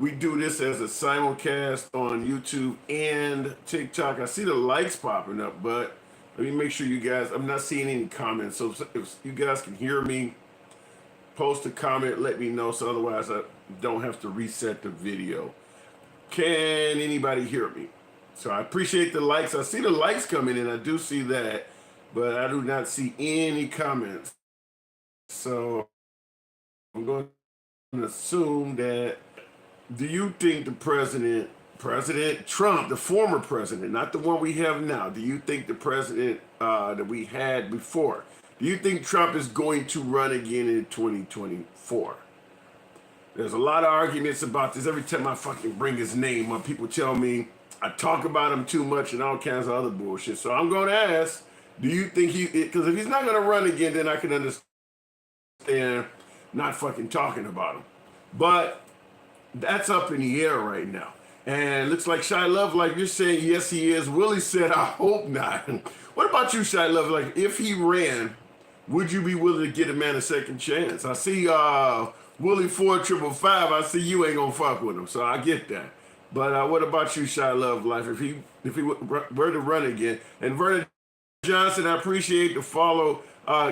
We do this as a simulcast on YouTube and TikTok. I see the likes popping up, but let me make sure you guys, I'm not seeing any comments. So if you guys can hear me, post a comment, let me know. So otherwise I don't have to reset the video. Can anybody hear me? So I appreciate the likes. I see the likes coming in. I do see that, but I do not see any comments. So I'm going to assume that, do you think the President Trump, the former president, not the one we have now, do you think the president that we had before, do you think Trump is going to run again in 2024? There's a lot of arguments about this. Every time I fucking bring his name up, people tell me I talk about him too much and all kinds of other bullshit. So I'm going to ask, do you think because if he's not going to run again, then I can understand not fucking talking about him. But that's up in the air right now. And it looks like Shy Love, like you're saying, yes, he is. Willie said, I hope not. What about you, Shy Love? Like, if he ran, would you be willing to get a man a second chance? I see Willie 4555. I see you ain't gonna fuck with him, so I get that. But what about you, Shy Love Life? If he were to run again, and Vernon Johnson, I appreciate the follow.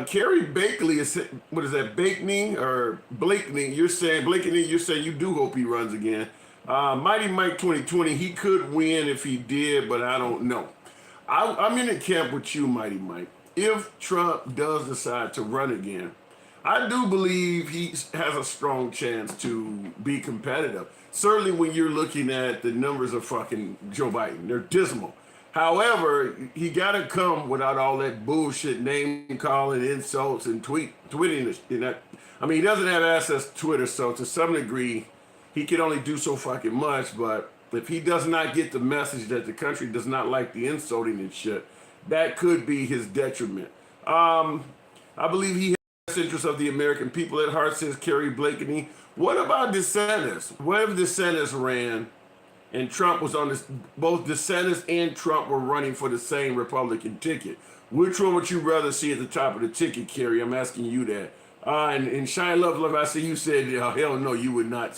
Carrie Bakley is, what is that, Blakeney or Blakeney? You're saying Blakeney. You're saying you do hope he runs again. Mighty Mike 2020, he could win if he did, but I don't know. I'm in the camp with you, Mighty Mike. If Trump does decide to run again, I do believe he has a strong chance to be competitive. Certainly when you're looking at the numbers of fucking Joe Biden, they're dismal. However, he got to come without all that bullshit name calling, insults, and tweeting. I mean, he doesn't have access to Twitter, so to some degree, he can only do so fucking much. But if he does not get the message that the country does not like the insulting and shit, that could be his detriment. I believe he has the best interest of the American people at heart, says Kerry Blakeney. What about DeSantis? What if DeSantis ran and Trump was on this, both DeSantis and Trump were running for the same Republican ticket? Which one would you rather see at the top of the ticket, Kerry? I'm asking you that. And Shine Love, I see you said, hell no, you would not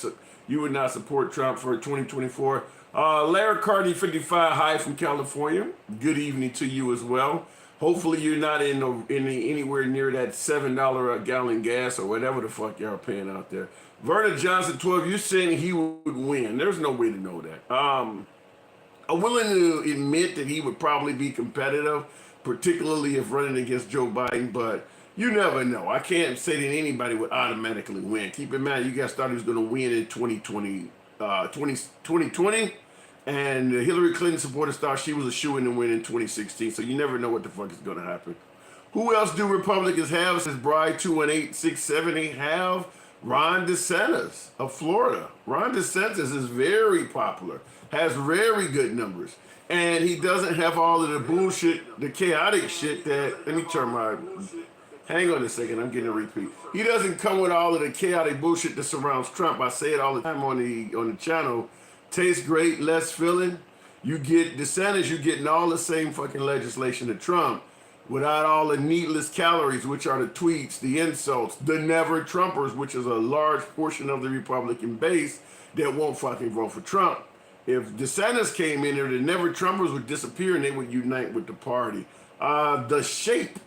support Trump for 2024. Larry Carney 55, hi from California. Good evening to you as well. Hopefully you're not anywhere near that $7 a gallon gas or whatever the fuck y'all paying out there. Vernon Johnson 12, you're saying he would win. There's no way to know that. I'm willing to admit that he would probably be competitive, particularly if running against Joe Biden, but you never know. I can't say that anybody would automatically win. Keep in mind, you guys thought he was going to win in 2020, and the Hillary Clinton supporters thought she was a shoo-in to win in 2016, so you never know what the fuck is going to happen. Who else do Republicans have? Says Bride 218670 have Ron DeSantis of Florida. Ron DeSantis is very popular, has very good numbers, and he doesn't have all of the bullshit, the chaotic shit that, let me turn my, hang on a second, I'm getting a repeat. He doesn't come with all of the chaotic bullshit that surrounds Trump. I say it all the time on the channel. Tastes great, less filling. You get DeSantis, you're getting all the same fucking legislation that Trump, without all the needless calories, which are the tweets, the insults, the never Trumpers, which is a large portion of the Republican base that won't fucking vote for Trump. If DeSantis came in there, the never Trumpers would disappear and they would unite with the party. The shape,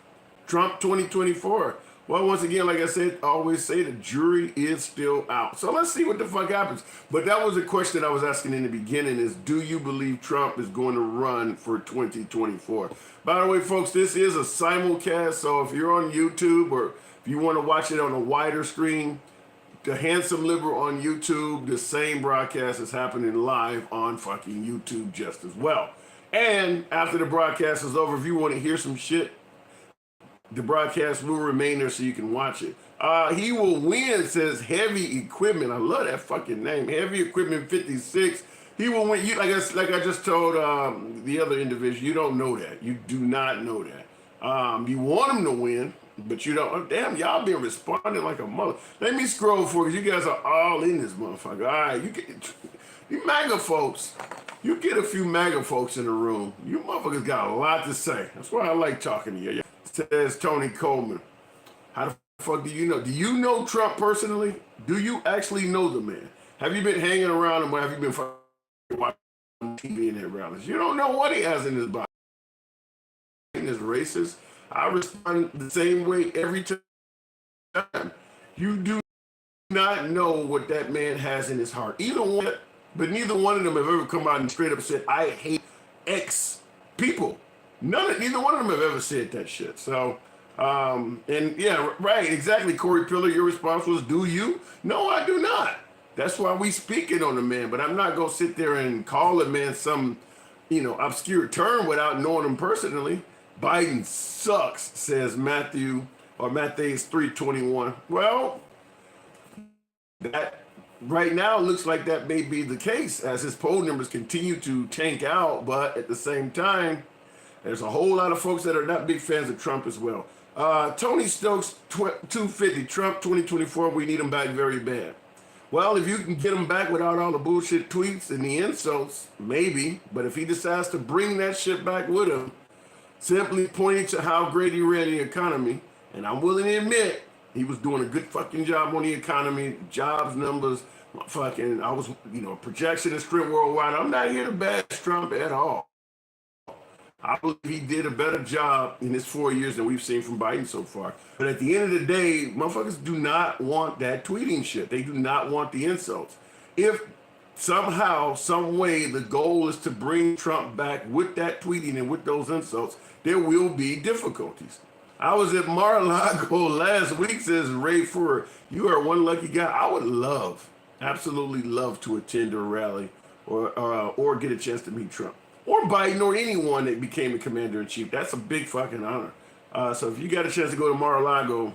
Trump 2024. Well, once again, like I said, I always say the jury is still out. So let's see what the fuck happens. But that was a question I was asking in the beginning is, do you believe Trump is going to run for 2024? By the way, folks, this is a simulcast. So if you're on YouTube or if you want to watch it on a wider screen, the Handsome Liberal on YouTube, the same broadcast is happening live on fucking YouTube just as well. And after the broadcast is over, if you want to hear some shit, the broadcast will remain there so you can watch it. He will win, says Heavy Equipment. I love that fucking name. Heavy Equipment 56. He will win. You, like I just told the other individual, you don't know that. You do not know that. You want him to win, but you don't. Oh, damn, y'all been responding like a mother. Let me scroll for you. You guys are all in this motherfucker. All right, you MAGA folks. You get a few MAGA folks in the room. You motherfuckers got a lot to say. That's why I like talking to you. Says Tony Coleman. How the fuck do you know? Do you know Trump personally? Do you actually know the man? Have you been hanging around him? Have you been watching TV in their rallies? You don't know what he has in his body. Is racist. I respond the same way every time. You do not know what that man has in his heart. But neither one of them have ever come out and straight up said, "I hate X people." Neither one of them have ever said that shit. So, and yeah, right, exactly. Corey Pillar, your response was, "Do you?" No, I do not. That's why we speak it on the man. But I'm not gonna sit there and call a man some, obscure term without knowing him personally. Biden sucks, says Matthew or Matthews 3:21. Well, that right now looks like that may be the case as his poll numbers continue to tank out, but at the same time, there's a whole lot of folks that are not big fans of Trump as well. Tony Stokes, 250, Trump 2024, we need him back very bad. Well, if you can get him back without all the bullshit tweets and the insults, maybe. But if he decides to bring that shit back with him, simply pointing to how great he ran the economy, and I'm willing to admit he was doing a good fucking job on the economy, jobs numbers, I was, projection and strength worldwide. I'm not here to bash Trump at all. I believe he did a better job in his 4 years than we've seen from Biden so far. But at the end of the day, motherfuckers do not want that tweeting shit. They do not want the insults. If somehow, some way, the goal is to bring Trump back with that tweeting and with those insults, there will be difficulties. I was at Mar-a-Lago last week, says Ray Furr. You are one lucky guy. I would absolutely love to attend a rally or get a chance to meet Trump. Or Biden or anyone that became a commander-in-chief. That's a big fucking honor. So if you got a chance to go to Mar-a-Lago,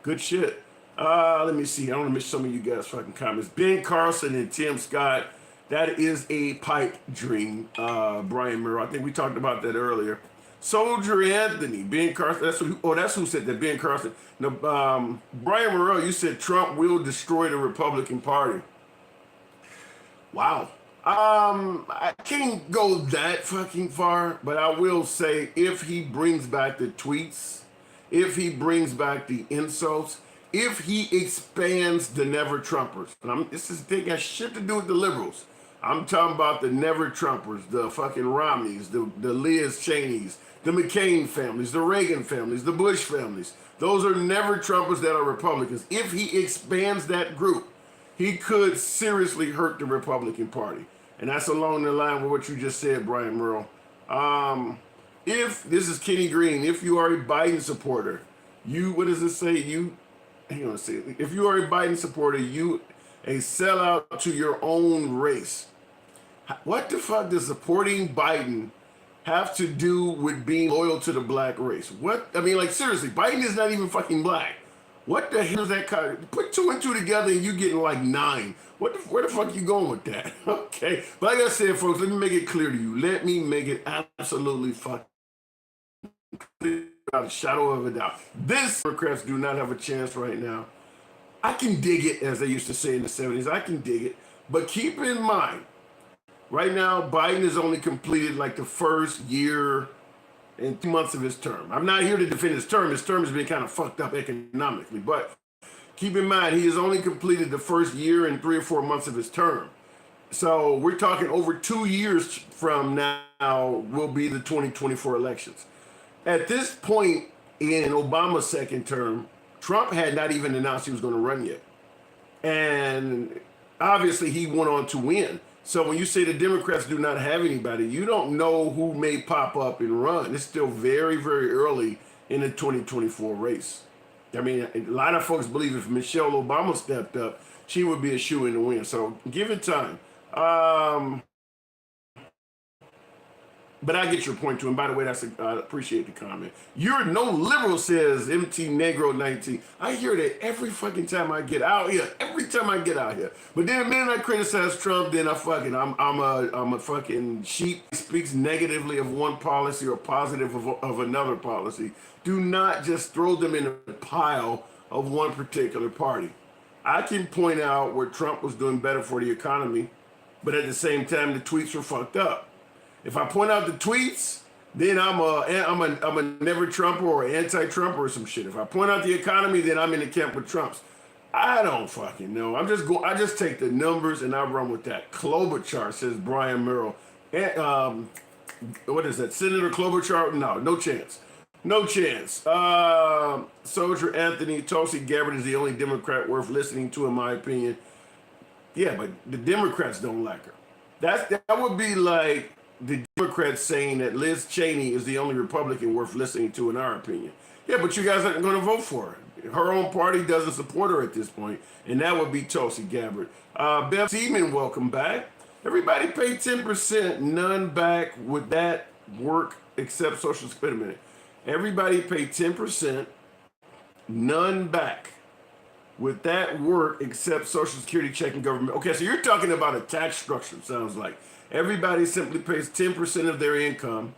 good shit. Let me see. I don't want to miss some of you guys' fucking comments. Ben Carson and Tim Scott. That is a pipe dream, Brian Murrow. I think we talked about that earlier. Soldier Anthony, Ben Carson. That's who said that, Ben Carson. No, Brian Murrow, you said Trump will destroy the Republican Party. Wow. I can't go that fucking far, but I will say if he brings back the tweets, if he brings back the insults, if he expands the Never Trumpers, and they got shit to do with the liberals. I'm talking about the Never Trumpers, the fucking Romneys, the Liz Cheneys, the McCain families, the Reagan families, the Bush families. Those are Never Trumpers that are Republicans. If he expands that group, he could seriously hurt the Republican Party. And that's along the line with what you just said, Brian Murrow. If, this is Kenny Green, if you are a Biden supporter, what does it say? Hang on a second. If you are a Biden supporter, you a sellout to your own race. What the fuck does supporting Biden have to do with being loyal to the black race? Seriously, Biden is not even fucking black. What the hell is that kind of, put two and two together and you getting like 9. Where the fuck you going with that? Okay. But like I said, folks, let me make it clear to you. Let me make it absolutely fucking clear without a shadow of a doubt. This Democrats do not have a chance right now. I can dig it, as they used to say in the 70s. I can dig it. But keep in mind, right now, Biden has only completed like the first year and 2 months of his term. I'm not here to defend his term. His term has been kind of fucked up economically. But keep in mind, he has only completed the first year and 3 or 4 months of his term. So we're talking over 2 years from now will be the 2024 elections. At this point in Obama's second term, Trump had not even announced he was going to run yet. And obviously he went on to win. So when you say the Democrats do not have anybody, you don't know who may pop up and run. It's still very, very early in the 2024 race. I mean, a lot of folks believe if Michelle Obama stepped up, she would be a shoo-in to win. So give it time. But I get your point too. And by the way, I appreciate the comment. You're no liberal, says MT Negro 19. I hear that every fucking time I get out here. Every time I get out here. But then the minute I criticize Trump, then I'm a fucking sheep speaks negatively of one policy or positive of another policy. Do not just throw them in a pile of one particular party. I can point out where Trump was doing better for the economy, but at the same time, the tweets were fucked up. If I point out the tweets, then I'm a never Trumper or anti-Trumper or some shit. If I point out the economy, then I'm in the camp with Trump's. I don't fucking know. I just take the numbers and I run with that. Klobuchar, says Brian Merrill. And, what is that? Senator Klobuchar? No, no chance. No chance. Soldier Anthony, Tulsi Gabbard is the only Democrat worth listening to, in my opinion. Yeah, but the Democrats don't like her. That would be like the Democrats saying that Liz Cheney is the only Republican worth listening to, in our opinion. Yeah, but you guys aren't going to vote for her. Her own party doesn't support her at this point, and that would be Tulsi Gabbard. Bev Seaman, welcome back. Everybody pay 10%, none back. Would that work except Social Security? Minute. Everybody pay 10%, none back. Would that work except Social Security check and government? Okay, so you're talking about a tax structure, it sounds like. Everybody simply pays 10% of their income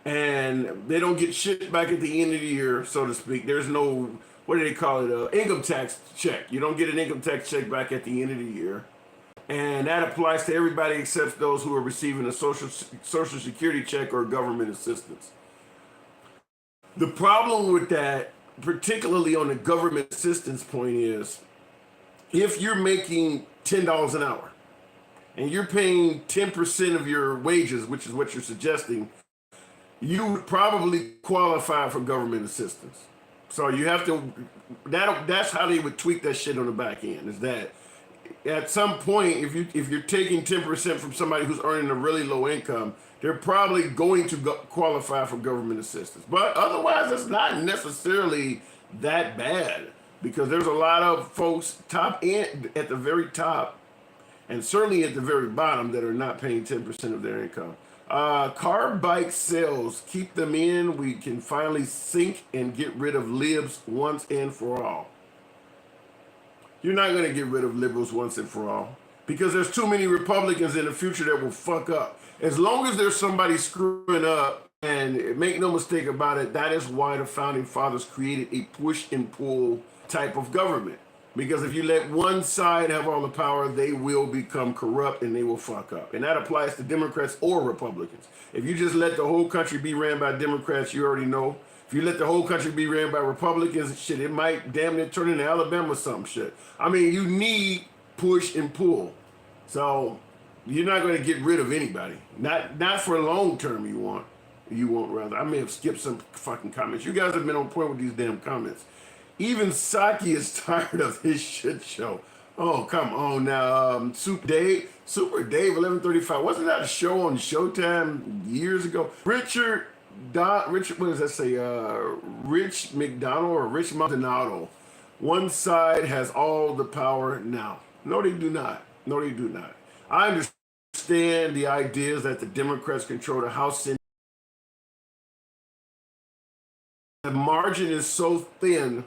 and they don't get shit back at the end of the year, so to speak. There's no, what do they call it, income tax check. You don't get an income tax check back at the end of the year. And that applies to everybody except those who are receiving a social security check or government assistance. The problem with that, particularly on the government assistance point, is if you're making $10 an hour and you're paying 10% of your wages, which is what you're suggesting, you would probably qualify for government assistance. So you have to, that's how they would tweak that shit on the back end, is that at some point, if you're taking 10% from somebody who's earning a really low income, they're probably going to qualify for government assistance. But otherwise, it's not necessarily that bad, because there's a lot of folks top end at the very top and certainly at the very bottom that are not paying 10% of their income. Car bike sales, keep them in. We can finally sink and get rid of libs once and for all. You're not going to get rid of liberals once and for all, because there's too many Republicans in the future that will fuck up. As long as there's somebody screwing up, and make no mistake about it, that is why the founding fathers created a push and pull type of government. Because if you let one side have all the power, they will become corrupt and they will fuck up. And that applies to Democrats or Republicans. If you just let the whole country be ran by Democrats, you already know. If you let the whole country be ran by Republicans, shit, it might damn near turn into Alabama or some shit. I mean, you need push and pull. So you're not going to get rid of anybody. Not for long term. You won't rather. I may have skipped some fucking comments. You guys have been on point with these damn comments. Even Saki is tired of his shit show. Oh, come on now. Super Dave, 1135. Wasn't that a show on Showtime years ago? Richard, what does that say? Rich McDonald or Rich Maldonado. One side has all the power now. No, they do not. No, they do not. I understand the ideas that the Democrats control the House, Senate. The margin is so thin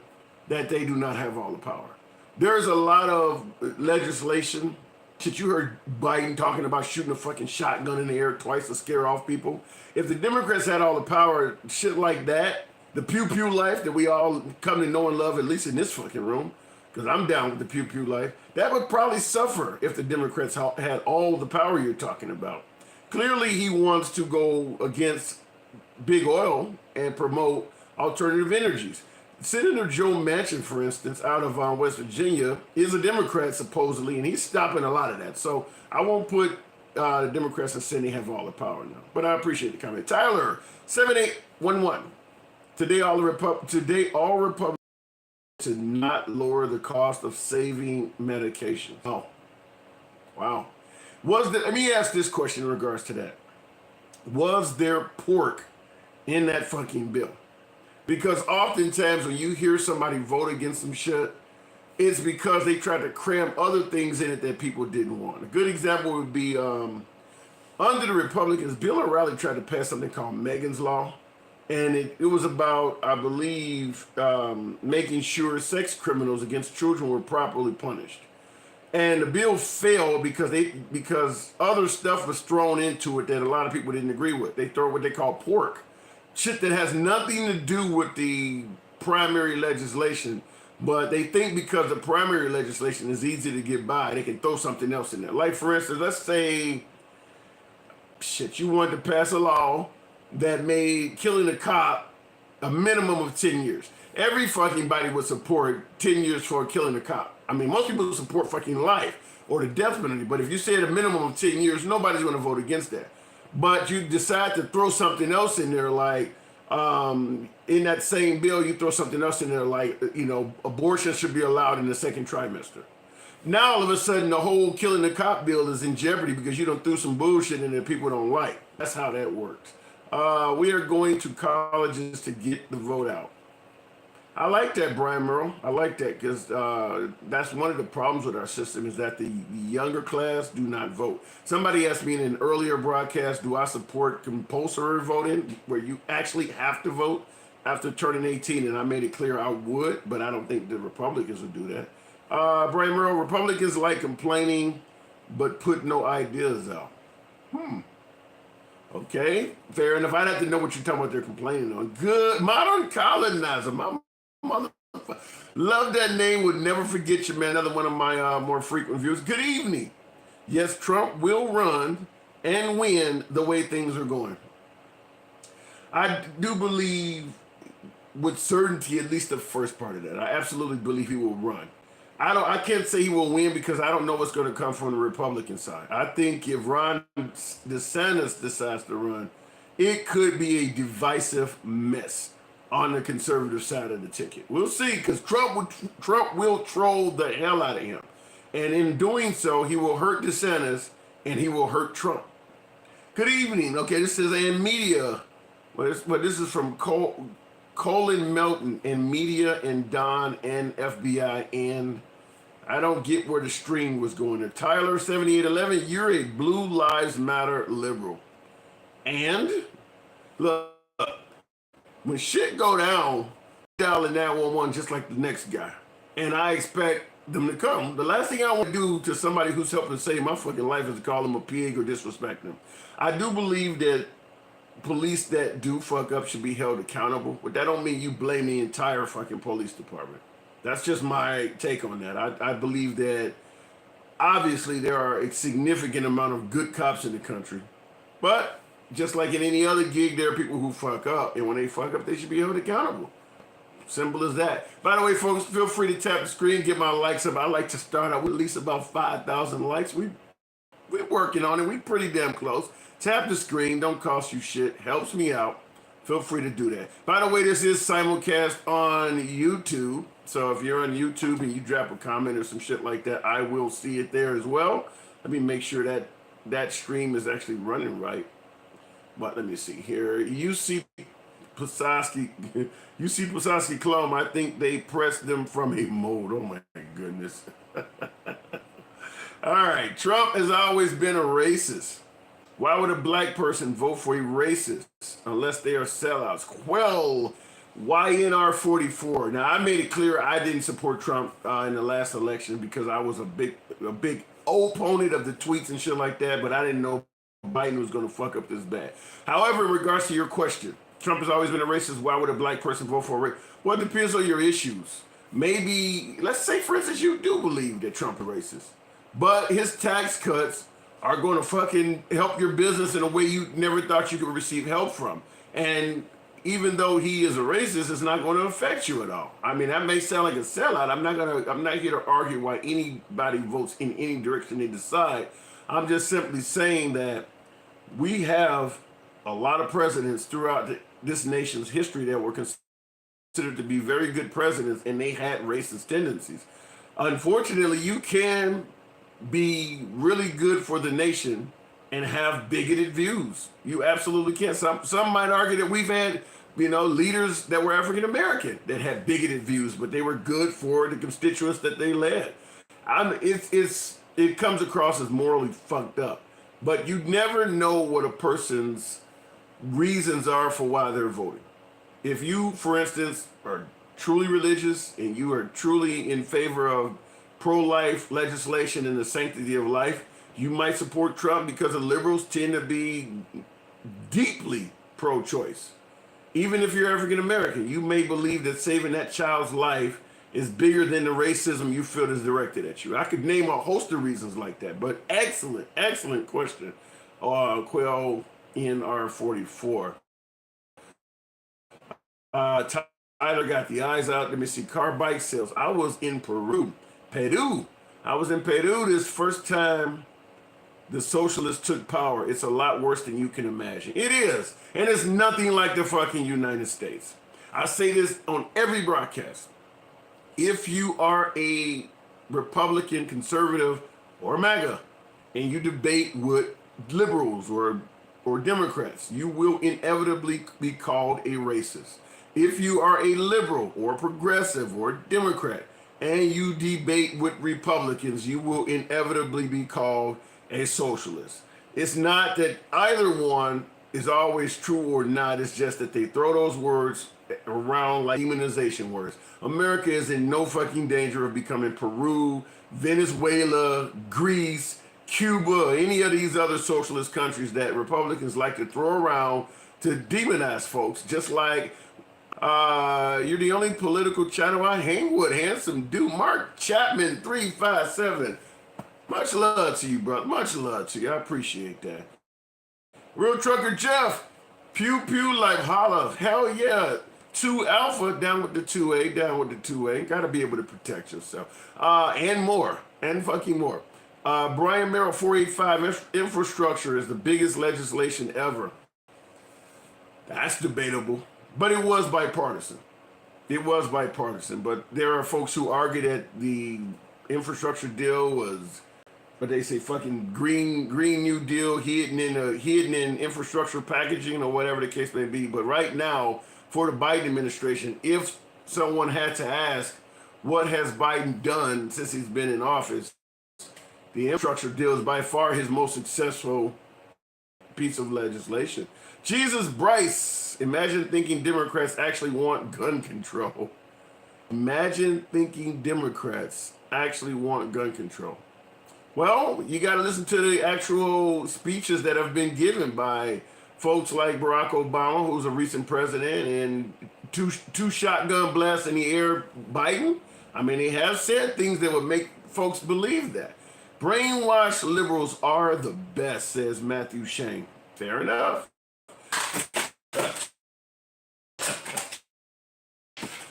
that they do not have all the power. There's a lot of legislation. Shit, you heard Biden talking about shooting a fucking shotgun in the air twice to scare off people. If the Democrats had all the power, shit like that, the pew-pew life that we all come to know and love, at least in this fucking room, because I'm down with the pew-pew life, that would probably suffer if the Democrats had all the power you're talking about. Clearly, he wants to go against big oil and promote alternative energies. Senator Joe Manchin, for instance, out of West Virginia, is a Democrat supposedly, and he's stopping a lot of that. So I won't put the Democrats in Senate have all the power now. But I appreciate the comment. Tyler, 7811. Today all Republicans to not lower the cost of saving medications. Oh, wow. Let me ask this question in regards to that. Was there pork in that fucking bill? Because oftentimes when you hear somebody vote against some shit, it's because they tried to cram other things in it that people didn't want. A good example would be under the Republicans, Bill O'Reilly tried to pass something called Megan's Law. And it was about, I believe, making sure sex criminals against children were properly punished. And the bill failed because other stuff was thrown into it that a lot of people didn't agree with. They throw what they call pork. Shit that has nothing to do with the primary legislation, but they think because the primary legislation is easy to get by, they can throw something else in there. Like, for instance, let's say, you wanted to pass a law that made killing a cop a minimum of 10 years. Every fucking body would support 10 years for killing a cop. I mean, most people support fucking life or the death penalty, but if you say at a minimum of 10 years, nobody's going to vote against that. But you decide to throw something else in there, like in that same bill, you throw something else in there, like, abortion should be allowed in the second trimester. Now all of a sudden, the whole killing the cop bill is in jeopardy because you don't threw some bullshit in there people don't like. That's how that works. We are going to colleges to get the vote out. I like that, Brian Merle. I like that because that's one of the problems with our system is that the younger class do not vote. Somebody asked me in an earlier broadcast, do I support compulsory voting where you actually have to vote after turning 18? And I made it clear I would, but I don't think the Republicans would do that. Brian Merle, Republicans like complaining, but put no ideas out. Okay, fair enough. I'd have to know what you're talking about they're complaining on. Good. Modern colonizer. My motherfucker. Love that name. Would never forget you, man. Another one of my more frequent viewers. Good evening. Yes, Trump will run and win the way things are going. I do believe with certainty, at least the first part of that. I absolutely believe he will run. I can't say he will win because I don't know what's going to come from the Republican side. I think if Ron DeSantis decides to run, it could be a divisive mess on the conservative side of the ticket. We'll see, because Trump will troll the hell out of him. And in doing so, he will hurt DeSantis and he will hurt Trump. Good evening. Okay, this is and media. But this is from Colin Melton and media and Don and FBI and I don't get where the stream was going there. Tyler 7811, you're a Blue Lives Matter liberal. And look, when shit go down, dialing 911 just like the next guy. And I expect them to come. The last thing I want to do to somebody who's helping save my fucking life is to call them a pig or disrespect them. I do believe that police that do fuck up should be held accountable, but that don't mean you blame the entire fucking police department. That's just my take on that. I believe that obviously there are a significant amount of good cops in the country, but just like in any other gig, there are people who fuck up, and when they fuck up, they should be held accountable. Simple as that. By the way, folks, feel free to tap the screen, get my likes up. I like to start out with at least about 5,000 likes. We're working on it. We're pretty damn close. Tap the screen, don't cost you shit, helps me out. Feel free to do that. By the way, this is simulcast on YouTube. So if you're on YouTube and you drop a comment or some shit like that, I will see it there as well. Let me make sure that that stream is actually running right. But let me see here. UC Pasowski Clone, I think they pressed them from a mold. Oh my goodness. All right, Trump has always been a racist. Why would a black person vote for a racist unless they are sellouts? Well, YNR 44. Now, I made it clear I didn't support Trump in the last election because I was a big opponent of the tweets and shit like that, but I didn't know Biden was going to fuck up this bad. However, in regards to your question, Trump has always been a racist. Why would a black person vote for a racist? Well, it depends on your issues. Maybe, let's say, for instance, you do believe that Trump is racist, but his tax cuts are going to fucking help your business in a way you never thought you could receive help from. And even though he is a racist, it's not going to affect you at all. I mean, that may sound like a sellout. I'm not here to argue why anybody votes in any direction they decide. I'm just simply saying that we have a lot of presidents throughout this nation's history that were considered to be very good presidents, and they had racist tendencies. Unfortunately, you can be really good for the nation and have bigoted views. You absolutely can. Some might argue that we've had, leaders that were African American that had bigoted views, but they were good for the constituents that they led. It comes across as morally fucked up, but you never know what a person's reasons are for why they're voting. If you, for instance, are truly religious and you are truly in favor of pro-life legislation and the sanctity of life, you might support Trump because the liberals tend to be deeply pro-choice. Even if you're African American, you may believe that saving that child's life is bigger than the racism you feel is directed at you. I could name a host of reasons like that, but excellent question, Quail NR44. Tyler got the eyes out. Let me see. Car bike sales. I was in Peru Peru. I was in Peru this first time the socialists took power. It's a lot worse than you can imagine. It is. And it's nothing like the fucking United States. I say this on every broadcast. If you are a Republican, conservative, or MAGA, and you debate with liberals or Democrats, you will inevitably be called a racist. If you are a liberal or progressive or Democrat and you debate with Republicans, you will inevitably be called a socialist. It's not that either one is always true or not, it's just that they throw those words around like demonization words. America is in no fucking danger of becoming Peru, Venezuela, Greece, Cuba, any of these other socialist countries that Republicans like to throw around to demonize folks, just like you're the only political channel I hang with, handsome dude. Mark Chapman 357. Much love to you, brother. Much love to you. I appreciate that. Real Trucker Jeff. Pew pew like holla. Hell yeah. 2 Alpha down with the 2A, down with the 2A. Gotta be able to protect yourself. And more. And fucking more. Brian Merrill 485. Infrastructure is the biggest legislation ever. That's debatable. But it was bipartisan. It was bipartisan. But there are folks who argue that the infrastructure deal was, but they say fucking green New Deal hidden in infrastructure packaging or whatever the case may be. But right now, for the Biden administration, if someone had to ask, what has Biden done since he's been in office? The infrastructure deal is by far his most successful piece of legislation. Jesus Bryce, imagine thinking Democrats actually want gun control. Imagine thinking Democrats actually want gun control. Well, you got to listen to the actual speeches that have been given by folks like Barack Obama, who's a recent president, and two shotgun blasts in the air Biden. I mean, they have said things that would make folks believe that. Brainwashed liberals are the best, says Matthew Shane. Fair enough.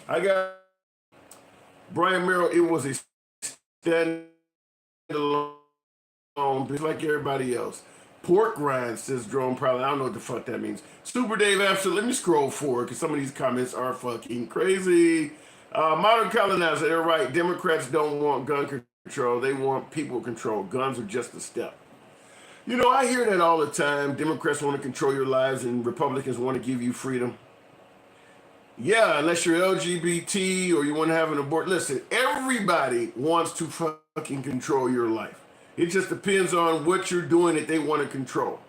I got Brian Merrill. It was a standalone, just like everybody else. Pork rind, says Drone Probably. I don't know what the fuck that means. Super Dave, absolutely. Let me scroll forward because some of these comments are fucking crazy. Modern colonizer, they're right. Democrats don't want gun control. They want people control. Guns are just a step. You know, I hear that all the time. Democrats want to control your lives and Republicans want to give you freedom. Yeah, unless you're LGBT or you want to have an abortion. Listen, everybody wants to fucking control your life. It just depends on what you're doing that they want to control.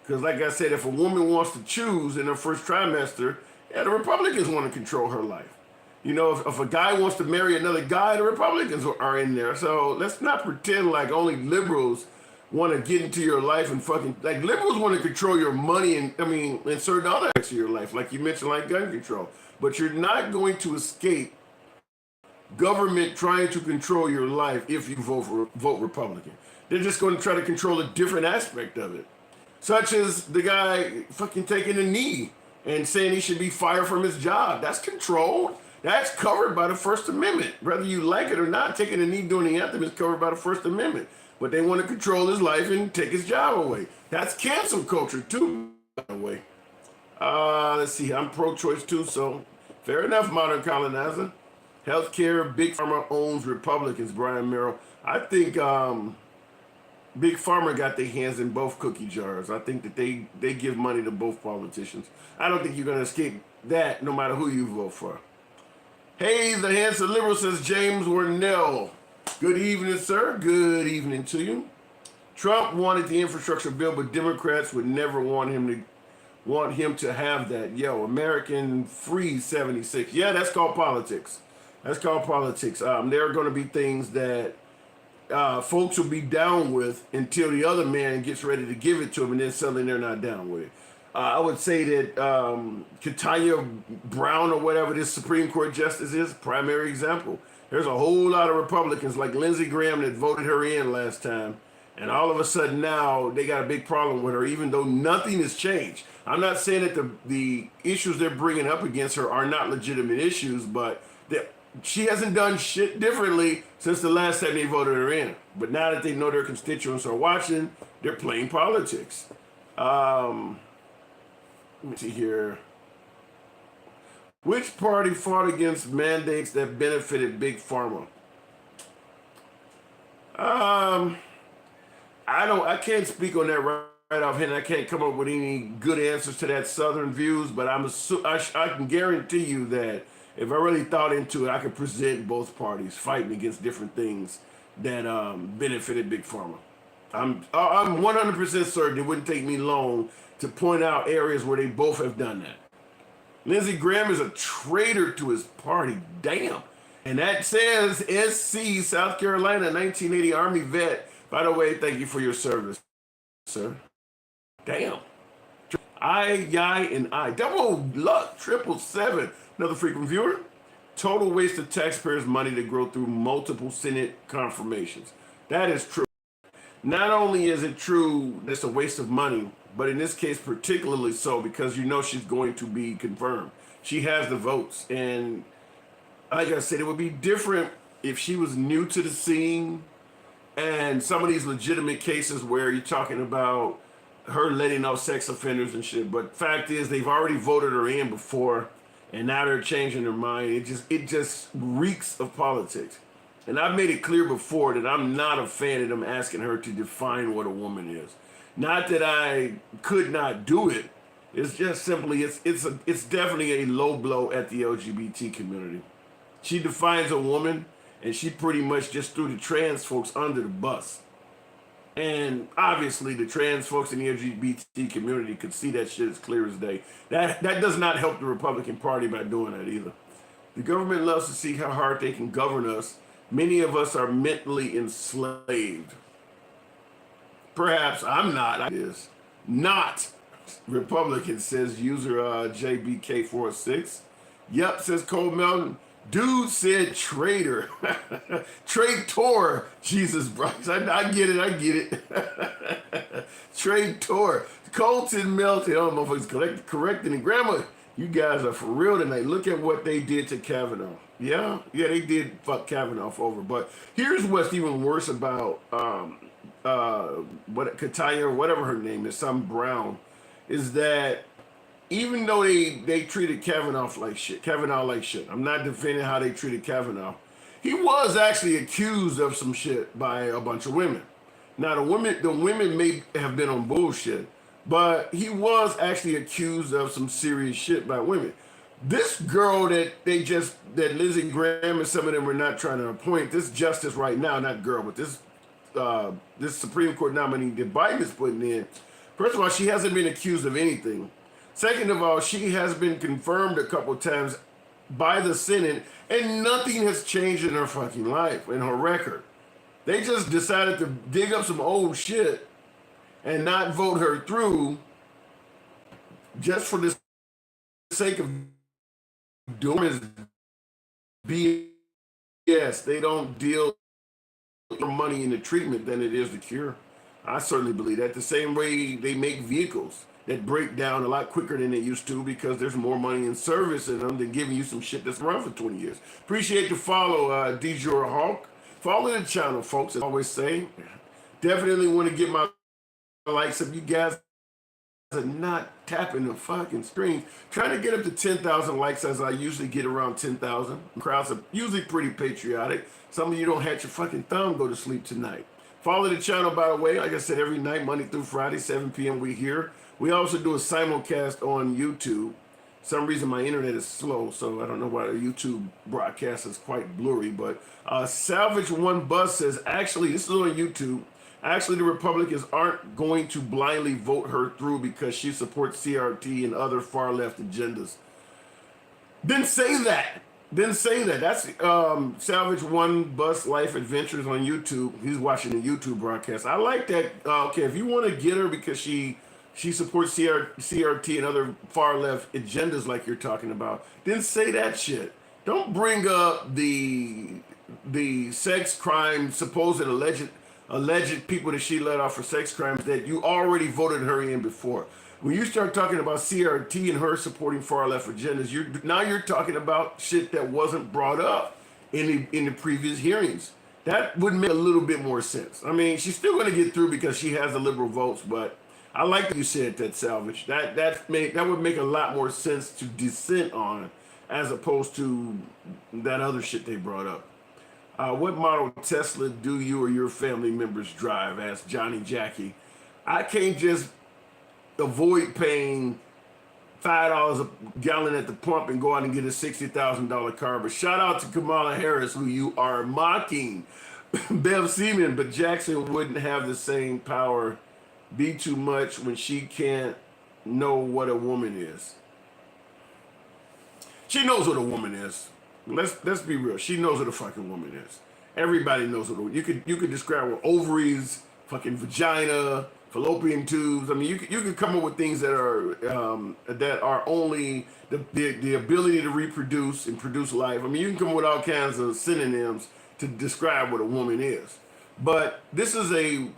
Because like I said, if a woman wants to choose in her first trimester, yeah, the Republicans want to control her life. You know, if a guy wants to marry another guy, the Republicans are in there. So let's not pretend like only liberals want to get into your life and fucking, like liberals want to control your money and, I mean, in certain other aspects of your life, like you mentioned, like gun control. But you're not going to escape government trying to control your life if you vote Republican. They're just going to try to control a different aspect of it. Such as the guy fucking taking a knee and saying he should be fired from his job. That's controlled. That's covered by the First Amendment. Whether you like it or not, taking a knee during the anthem is covered by the First Amendment. But they want to control his life and take his job away. That's cancel culture too, by the way. Let's see, I'm pro-choice too, so fair enough, modern colonizer. Healthcare, Big Pharma owns Republicans, Brian Merrill. I think Big Pharma got their hands in both cookie jars. I think that they give money to both politicians. I don't think you're going to escape that no matter who you vote for. Hey, the handsome liberal, says James Warnell. Good evening, sir. Good evening to you. Trump wanted the infrastructure bill, but Democrats would never want him to have that. Yo, American Free 76. Yeah, that's called politics. That's called politics. There are going to be things that folks will be down with until the other man gets ready to give it to them, and then suddenly they're not down with it. I would say that Ketanji Brown or whatever this Supreme Court justice is, primary example. There's a whole lot of Republicans like Lindsey Graham that voted her in last time, and all of a sudden now they got a big problem with her, even though nothing has changed. I'm not saying that the issues they're bringing up against her are not legitimate issues, but She hasn't done shit differently since the last time they voted her in. But now that they know their constituents are watching, they're playing politics. Let me see here. Which party fought against mandates that benefited Big Pharma? Um, I can't speak on that right offhand. I can't come up with any good answers to that Southern views, but I can guarantee you that if I really thought into it, I could present both parties fighting against different things that benefited Big Pharma. I'm 100% certain it wouldn't take me long to point out areas where they both have done that. Lindsey Graham is a traitor to his party. Damn. And that says SC, South Carolina, 1980 Army vet. By the way, thank you for your service, sir. Damn. and I. Double luck, 777. Another frequent viewer. Total waste of taxpayers' money to grow through multiple Senate confirmations. That is true. Not only is it true it's a waste of money, but in this case particularly so because you know she's going to be confirmed. She has the votes. And like I said, it would be different if she was new to the scene and some of these legitimate cases where you're talking about her letting out sex offenders and shit. But fact is, they've already voted her in before, and now they're changing their mind. It just reeks of politics. And I've made it clear before that I'm not a fan of them asking her to define what a woman is. Not that I could not do it. It's just simply it's definitely a low blow at the LGBT community. She defines a woman, and she pretty much just threw the trans folks under the bus. And obviously, the trans folks in the LGBT community could see that shit as clear as day. That does not help the Republican Party by doing that either. The government loves to see how hard they can govern us. Many of us are mentally enslaved. Perhaps I'm not. I is not. Republican, says user JBK46. Yep, says Cole Melton. Dude said traitor. Traitor. Jesus Christ. I get it. Traitor. Colton Melton. Oh, motherfuckers correcting and grandma. You guys are for real tonight. Look at what they did to Kavanaugh. Yeah, they did fuck Kavanaugh over. But here's what's even worse about Kataya or whatever her name is, some Brown, is that even though they treated Kavanaugh like shit, I'm not defending how they treated Kavanaugh. He was actually accused of some shit by a bunch of women. Now the women may have been on bullshit, but he was actually accused of some serious shit by women. This girl that Lindsey Graham and some of them were not trying to appoint, this justice right now, not girl, but this Supreme Court nominee that Biden is putting in, first of all, she hasn't been accused of anything. Second of all, she has been confirmed a couple times by the Senate, and nothing has changed in her fucking life, in her record. They just decided to dig up some old shit and not vote her through just for the sake of doing BS. They don't deal more money in the treatment than it is the cure. I certainly believe that. The same way they make vehicles that break down a lot quicker than they used to because there's more money in service in them than giving you some shit that's around for 20 years. Appreciate the follow, DJor Hawk. Follow the channel, folks, as I always say. Definitely want to get my likes up. You guys are not tapping the fucking screen. Trying to get up to 10,000 likes as I usually get around 10,000. Crowds are usually pretty patriotic. Some of you don't have your fucking thumb go to sleep tonight. Follow the channel, by the way. Like I said, every night, Monday through Friday, 7 p.m. we here. We also do a simulcast on YouTube. For some reason my internet is slow, so I don't know why the YouTube broadcast is quite blurry. But Salvage One Bus says, actually, this is on YouTube. Actually, the Republicans aren't going to blindly vote her through because she supports CRT and other far left agendas. Didn't say that. That's Salvage One Bus Life Adventures on YouTube. He's watching the YouTube broadcast. I like that. Okay, if you want to get her because she supports CRT and other far left agendas like you're talking about, then say that shit. Don't bring up the sex crime, supposed alleged people that she let off for sex crimes that you already voted her in before. When you start talking about CRT and her supporting far left agendas, you're talking about shit that wasn't brought up. in the previous hearings. That would make a little bit more sense. I mean, she's still going to get through because she has the liberal votes, but I like that you said that, Salvage. That would make a lot more sense to dissent on, as opposed to that other shit they brought up. What model Tesla do you or your family members drive? Asked Johnny Jackie. I can't just avoid paying $5 a gallon at the pump and go out and get a $60,000 car. But shout out to Kamala Harris, who you are mocking. Bev Seaman, but Jackson wouldn't have the same power. Be too much when she can't know what a woman is. She knows what a woman is. Let's be real. She knows what a fucking woman is. Everybody knows what you could describe with ovaries, fucking vagina, fallopian tubes. I mean, you could come up with things that are only the ability to reproduce and produce life. I mean, you can come up with all kinds of synonyms to describe what a woman is. But this is a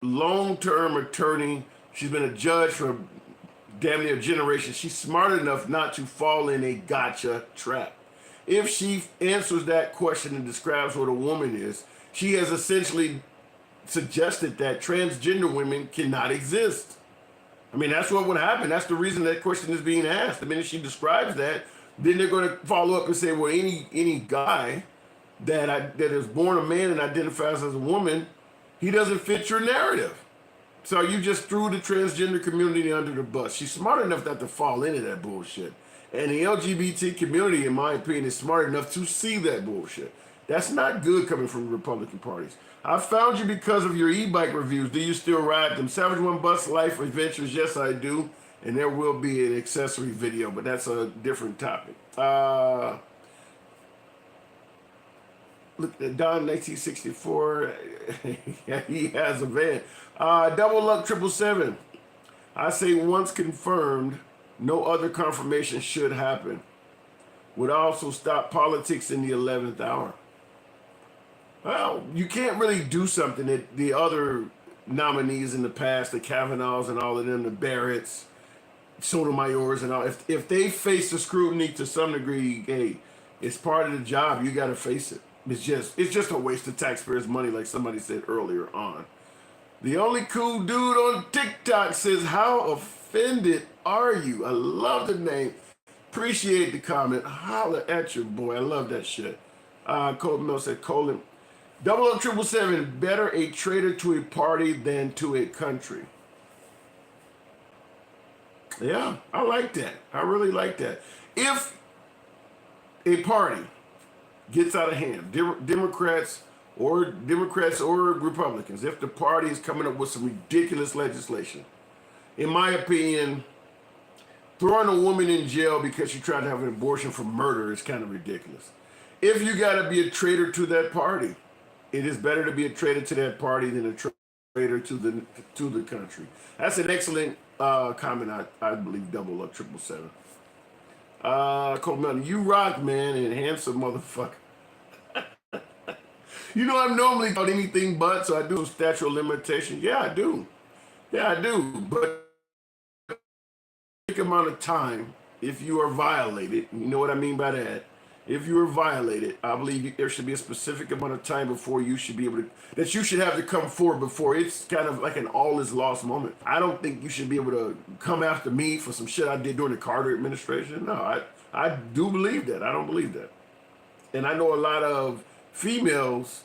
long-term attorney. She's been a judge for damn near a generation. She's smart enough not to fall in a gotcha trap. If she answers that question and describes what a woman is, she has essentially suggested that transgender women cannot exist. I mean, that's what would happen. That's the reason that question is being asked. The minute she describes that, then they're going to follow up and say, well, any guy that is born a man and identifies as a woman, he doesn't fit your narrative. So you just threw the transgender community under the bus. She's smart enough not to fall into that bullshit. And the LGBT community, in my opinion, is smart enough to see that bullshit. That's not good coming from the Republican parties. I found you because of your e-bike reviews. Do you still ride them? Savage One Bus Life Adventures, yes I do. And there will be an accessory video, but that's a different topic. Look at Don 1964. He has a van. Double Luck 777. I say once confirmed, no other confirmation should happen. Would also stop politics in the 11th hour. Well, you can't really do something that the other nominees in the past, the Kavanaughs and all of them, the Barretts, Sotomayors and all, if they face the scrutiny to some degree, hey, it's part of the job. You got to face it. It's just a waste of taxpayers' money, like somebody said earlier on. The only cool dude on TikTok says, how offended are you? I love the name. Appreciate the comment. Holla at your boy. I love that shit. Colton Mill said, Colin, 00777, better a traitor to a party than to a country. Yeah, I like that. I really like that. If a party gets out of hand, Democrats or Republicans, if the party is coming up with some ridiculous legislation, in my opinion, throwing a woman in jail because she tried to have an abortion for murder is kind of ridiculous. If you got to be a traitor to that party, it is better to be a traitor to that party than a traitor to the country. That's an excellent comment. I believe. Double Up 777. Cole Melton, you rock, man, and handsome motherfucker. You know, I'm normally called anything but, so I do statute of limitation. Yeah, I do. But amount of time, if you are violated, you know what I mean by that. If you are violated, I believe there should be a specific amount of time before you should be able to, that you should have to come forward before it's kind of like an all is lost moment. I don't think you should be able to come after me for some shit I did during the Carter administration. No, I do believe that. I don't believe that. And I know a lot of females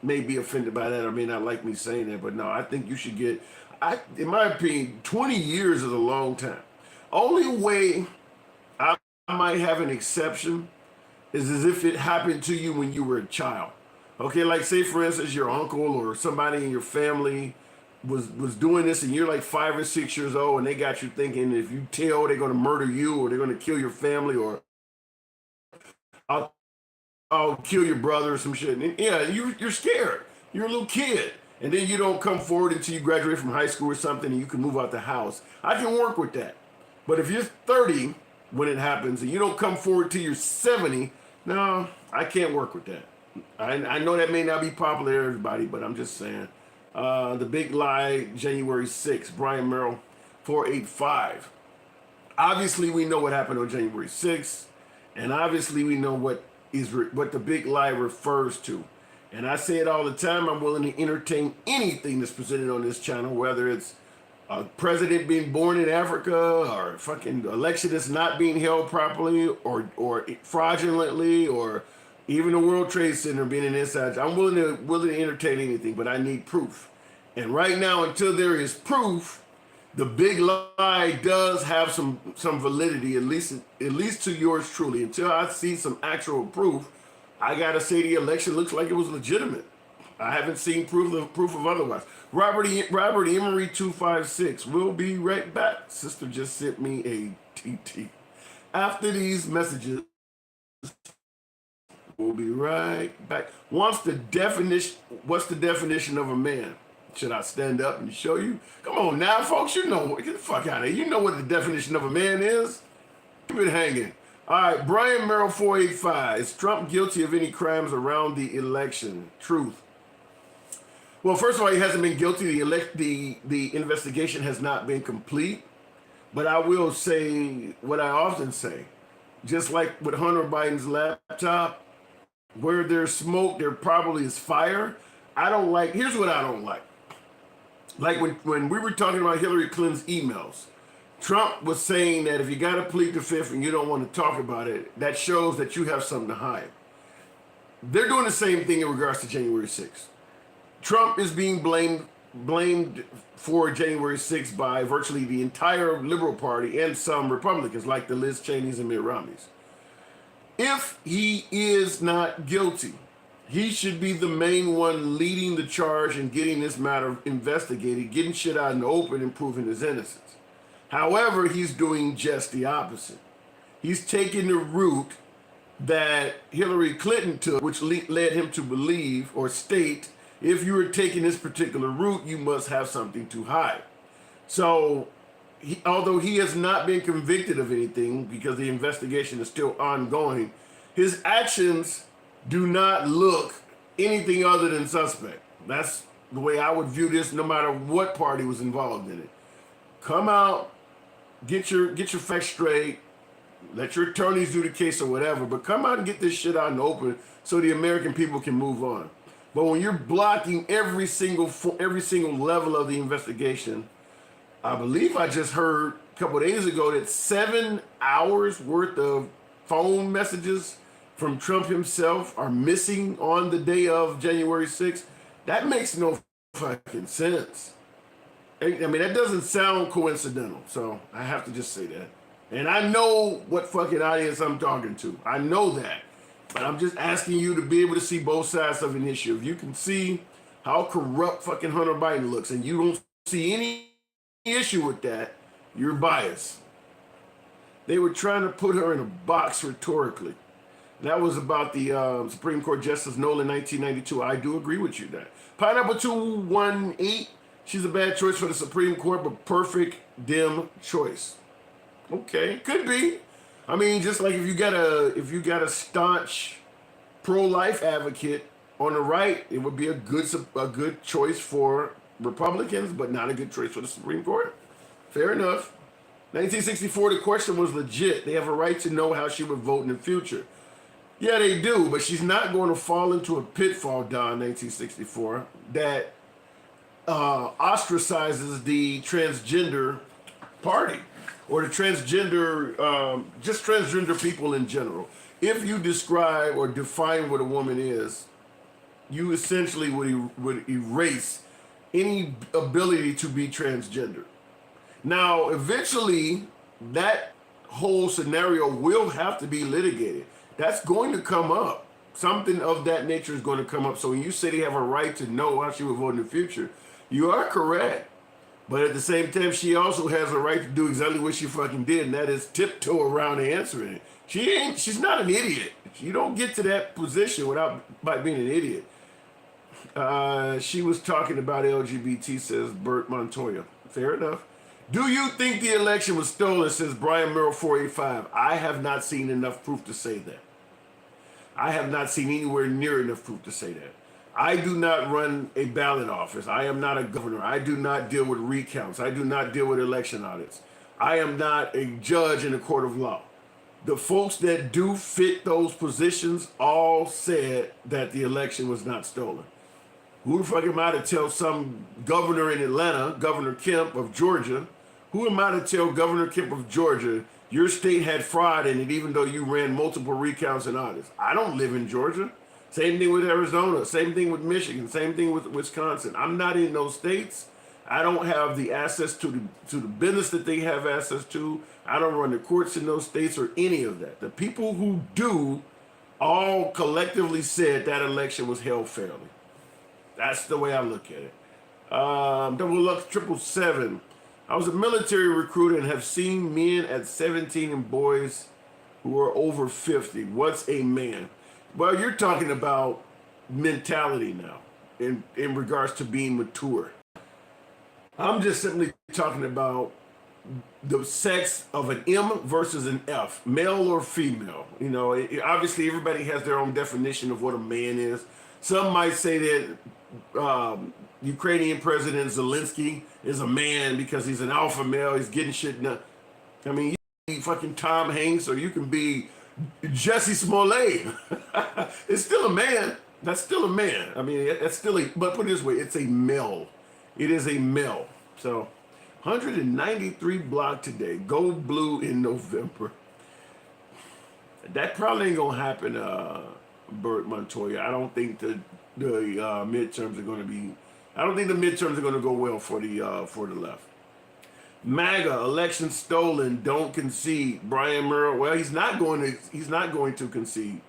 may be offended by that or may not like me saying that, but no, I think you should get, in my opinion, 20 years is a long time. Only way I might have an exception is as if it happened to you when you were a child. Okay, like say for instance your uncle or somebody in your family was doing this and you're like 5 or 6 years old and they got you thinking if you tell they're going to murder you or they're going to kill your family or I'll kill your brother or some shit. And yeah, you're scared. You're a little kid. And then you don't come forward until you graduate from high school or something and you can move out the house. I can work with that. But if you're 30 when it happens and you don't come forward till you're 70, no, I can't work with that. I know that may not be popular to everybody, but I'm just saying. The Big Lie, January 6th, Brian Merrill, 485. Obviously, we know what happened on January 6th, and obviously we know what what the big lie refers to. And I say it all the time. I'm willing to entertain anything that's presented on this channel, whether it's a president being born in Africa, or fucking election that's not being held properly, or fraudulently, or even the World Trade Center being an inside. I'm willing to entertain anything, but I need proof. And right now, until there is proof, the big lie does have some validity, at least to yours truly. Until I see some actual proof, I gotta say the election looks like it was legitimate. I haven't seen proof of otherwise. Robert Emery 256. We'll be right back. Sister just sent me a TT. After these messages, we'll be right back. What's the definition of a man? Should I stand up and show you? Come on now, folks. You know, get the fuck out of here. You know what the definition of a man is. Keep it hanging. All right, Brian Merrill 485. Is Trump guilty of any crimes around the election? Truth. Well, first of all, he hasn't been guilty. The investigation has not been complete. But I will say what I often say. Just like with Hunter Biden's laptop, where there's smoke, there probably is fire. Here's what I don't like. Like when we were talking about Hillary Clinton's emails, Trump was saying that if you got to plead the fifth and you don't want to talk about it, that shows that you have something to hide. They're doing the same thing in regards to January 6th. Trump is being blamed for January 6th by virtually the entire Liberal Party and some Republicans, like the Liz Cheneys and Mitt Romneys. If he is not guilty, he should be the main one leading the charge and getting this matter investigated, getting shit out in the open and proving his innocence. However, he's doing just the opposite. He's taking the route that Hillary Clinton took, which led him to believe or state, if you were taking this particular route, you must have something to hide. So, although he has not been convicted of anything because the investigation is still ongoing, his actions do not look anything other than suspect. That's the way I would view this, no matter what party was involved in it. Come out, get your facts straight, let your attorneys do the case or whatever, but come out and get this shit out in the open so the American people can move on. But when you're blocking every single level of the investigation, I believe I just heard a couple of days ago that 7 hours worth of phone messages from Trump himself are missing on the day of January 6th. That makes no fucking sense. I mean, that doesn't sound coincidental. So I have to just say that. And I know what fucking audience I'm talking to. I know that. But I'm just asking you to be able to see both sides of an issue. If you can see how corrupt fucking Hunter Biden looks and you don't see any issue with that, you're biased. They were trying to put her in a box rhetorically. That was about the Supreme Court Justice Nolan 1992. I do agree with you that. Pineapple 218, she's a bad choice for the Supreme Court, but perfect dim choice. Okay, could be. I mean, just like if you got a staunch pro-life advocate on the right, it would be a good choice for Republicans, but not a good choice for the Supreme Court. Fair enough. 1964, the question was legit. They have a right to know how she would vote in the future. Yeah, they do, but she's not going to fall into a pitfall, Don, 1964, that ostracizes the transgender party or the transgender, just transgender people in general. If you describe or define what a woman is, you essentially would erase any ability to be transgender. Now, eventually, that whole scenario will have to be litigated. That's going to come up. Something of that nature is going to come up. So when you say they have a right to know how she will vote in the future, you are correct. But at the same time, she also has a right to do exactly what she fucking did, and that is tiptoe around answering it. She's not an idiot. You don't get to that position by being an idiot. She was talking about LGBT, says Bert Montoya. Fair enough. Do you think the election was stolen, says Brian Merrill 485? I have not seen enough proof to say that. I have not seen anywhere near enough proof to say that. I do not run a ballot office. I am not a governor. I do not deal with recounts. I do not deal with election audits. I am not a judge in a court of law. The folks that do fit those positions all said that the election was not stolen. Who the fuck am I to tell some governor in Atlanta, Governor Kemp of Georgia? Who am I to tell Governor Kemp of Georgia your state had fraud in it, even though you ran multiple recounts and audits? I don't live in Georgia. Same thing with Arizona. Same thing with Michigan. Same thing with Wisconsin. I'm not in those states. I don't have the access to the business that they have access to. I don't run the courts in those states or any of that. The people who do all collectively said that election was held fairly. That's the way I look at it. Double Lux 777. I was a military recruiter and have seen men at 17 and boys who are over 50. What's a man? Well, you're talking about mentality now in regards to being mature. I'm just simply talking about the sex of an M versus an F, male or female. You know, obviously everybody has their own definition of what a man is. Some might say that Ukrainian President Zelensky is a man because he's an alpha male. He's getting shit done. I mean, you can be fucking Tom Hanks or you can be Jesse Smollett. It's still a man. That's still a man. I mean, that's still a, but put it this way, it's a male. It is a male. So 193 block today. Go blue in November. That probably ain't gonna happen, Bert Montoya. I don't think the midterms are gonna be. I don't think the midterms are gonna go well for the left. MAGA election stolen. Don't concede. Brian Murrow. Well, he's not going to concede.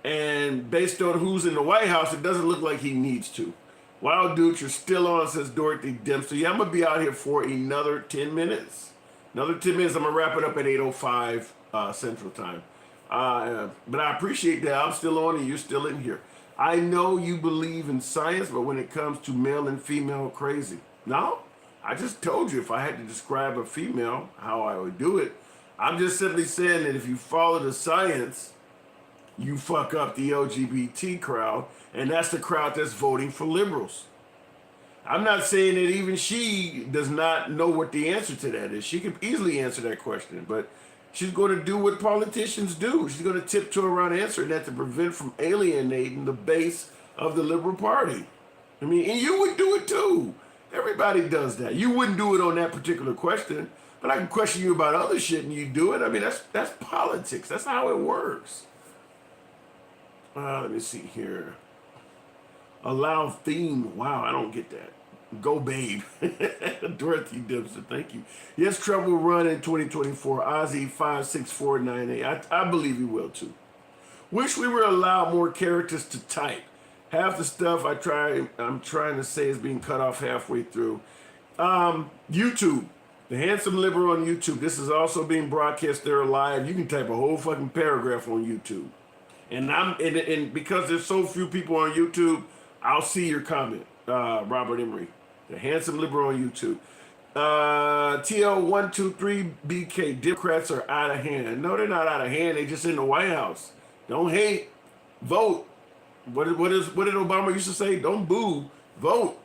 And based on who's in the White House, it doesn't look like he needs to. Wild Dude, you're still on, says Dorothy Dempsey. Yeah, I'm going to be out here for another 10 minutes. Another 10 minutes. I'm going to wrap it up at 8:05 Central Time. But I appreciate that. I'm still on and you're still in here. I know you believe in science, but when it comes to male and female, crazy. No, I just told you if I had to describe a female, how I would do it. I'm just simply saying that if you follow the science, you fuck up the LGBT crowd, and that's the crowd that's voting for liberals. I'm not saying that even she does not know what the answer to that is. She could easily answer that question, but she's going to do what politicians do. She's going to tiptoe around answering that to prevent from alienating the base of the Liberal Party. I mean, and you would do it too. Everybody does that. You wouldn't do it on that particular question, but I can question you about other shit and you do it. I mean, that's politics. That's how it works. Let me see here. Allow theme. Wow, I don't get that. Go, babe. Dorothy Dempsey, thank you. Yes, Trump will run in 2024. Ozzy 56498. I believe he will too. Wish we were allowed more characters to type. Half the stuff I'm trying to say is being cut off halfway through. YouTube. The Handsome Liberal on YouTube. This is also being broadcast there live. You can type a whole fucking paragraph on YouTube. And because there's so few people on YouTube, I'll see your comment, Robert Emery. The Handsome Liberal on YouTube. TL123BK, Democrats are out of hand. No, they're not out of hand. They just in the White House. Don't hate, vote. What did Obama used to say? Don't boo, vote.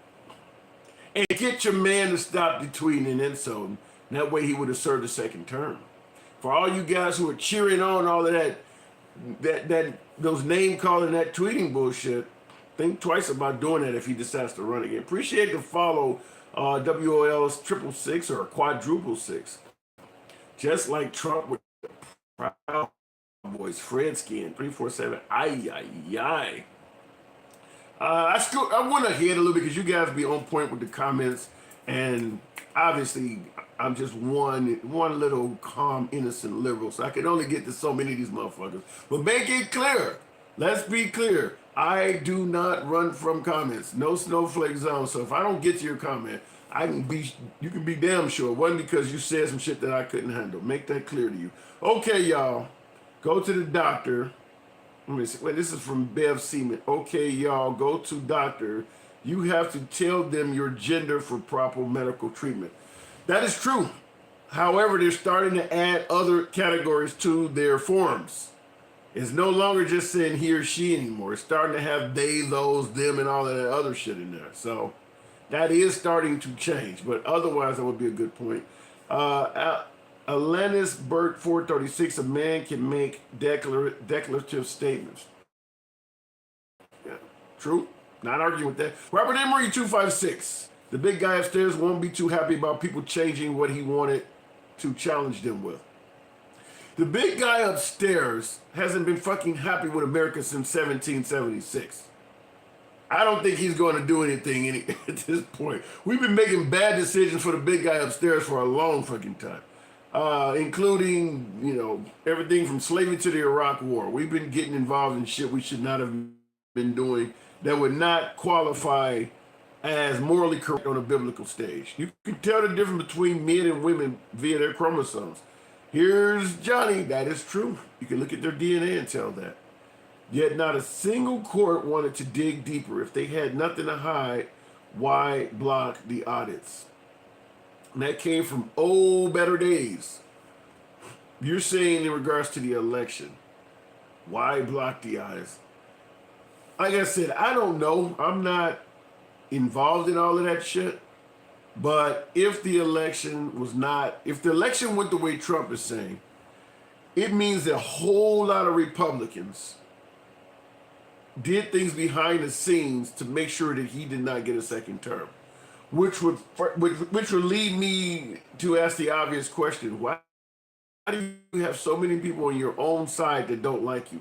And get your man to stop tweeting and insulting. That way he would have served a second term. For all you guys who are cheering on all of that those name calling, that tweeting bullshit, think twice about doing that if he decides to run again. Appreciate the follow, WOL's 666 or quadruple six. Just like Trump with the Proud Boys, Fred Skin 347. Ay. I went ahead a little bit because you guys be on point with the comments, and obviously I'm just one little calm, innocent liberal, so I can only get to so many of these motherfuckers. But make it clear. Let's be clear. I do not run from comments. No snowflake zone. So if I don't get to your comment, you can be damn sure it wasn't because you said some shit that I couldn't handle. Make that clear to you. Okay, y'all. Go to the doctor. Let me see. Wait, this is from Bev Seaman. Okay, y'all. Go to doctor. You have to tell them your gender for proper medical treatment. That is true. However, they're starting to add other categories to their forms. It's no longer just saying he or she anymore. It's starting to have they, those, them, and all of that other shit in there. So that is starting to change. But otherwise, that would be a good point. Alanis Burt 436, a man can make declarative statements. Yeah, true. Not arguing with that. Robert Emery 256. The big guy upstairs won't be too happy about people changing what he wanted to challenge them with. The big guy upstairs hasn't been fucking happy with America since 1776. I don't think he's going to do anything at this point. We've been making bad decisions for the big guy upstairs for a long fucking time, including, everything from slavery to the Iraq War. We've been getting involved in shit we should not have been doing that would not qualify as morally correct on a biblical stage. You can tell the difference between men and women via their chromosomes. Here's Johnny, that is true. You can look at their DNA and tell that. Yet not a single court wanted to dig deeper. If they had nothing to hide, why block the audits? And that came from old better days. You're saying in regards to the election, why block the audits? Like I said, I don't know. I'm not involved in all of that shit. But if the election went the way Trump is saying, it means that a whole lot of Republicans did things behind the scenes to make sure that he did not get a second term, which would lead me to ask the obvious question: why do you have so many people on your own side that don't like you?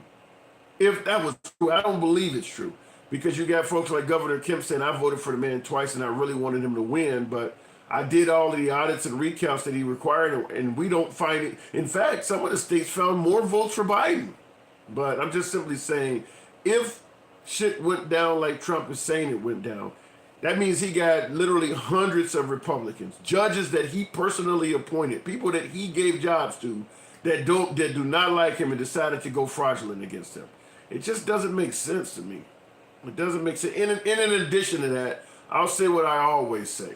If that was true, I don't believe it's true, because you got folks like Governor Kemp saying, I voted for the man twice and I really wanted him to win, but I did all of the audits and recounts that he required, and we don't find it. In fact, some of the states found more votes for Biden. But I'm just simply saying, if shit went down like Trump is saying it went down, that means he got literally hundreds of Republicans, judges that he personally appointed, people that he gave jobs to, that do not like him and decided to go fraudulent against him. It just doesn't make sense to me. It doesn't make sense. In addition to that, I'll say what I always say.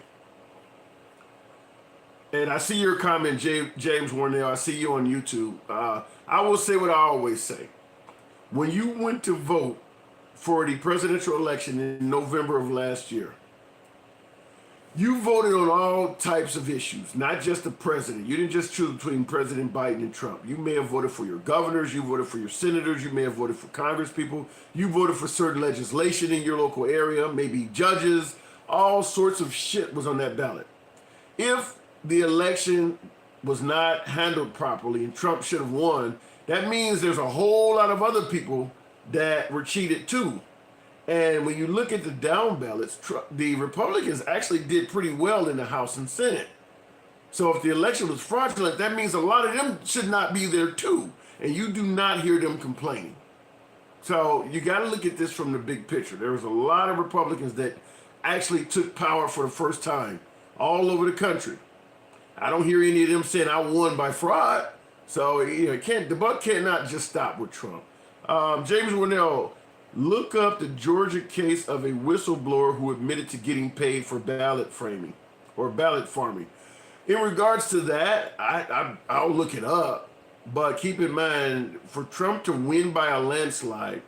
And I see your comment, James Warnell. I see you on YouTube. I will say what I always say. When you went to vote for the presidential election in November of last year, you voted on all types of issues, not just the president. You didn't just choose between President Biden and Trump. You may have voted for your governors, you voted for your senators, you may have voted for Congress people, you voted for certain legislation in your local area, maybe judges, all sorts of shit was on that ballot. If the election was not handled properly and Trump should have won, that means there's a whole lot of other people that were cheated too. And when you look at the down ballots, the Republicans actually did pretty well in the House and Senate. So if the election was fraudulent, that means a lot of them should not be there too. And you do not hear them complaining. So you got to look at this from the big picture. There was a lot of Republicans that actually took power for the first time all over the country. I don't hear any of them saying I won by fraud. So the buck cannot just stop with Trump. James Warnell, look up the Georgia case of a whistleblower who admitted to getting paid for ballot framing or ballot farming. In regards to that, I'll look it up. But keep in mind, for Trump to win by a landslide,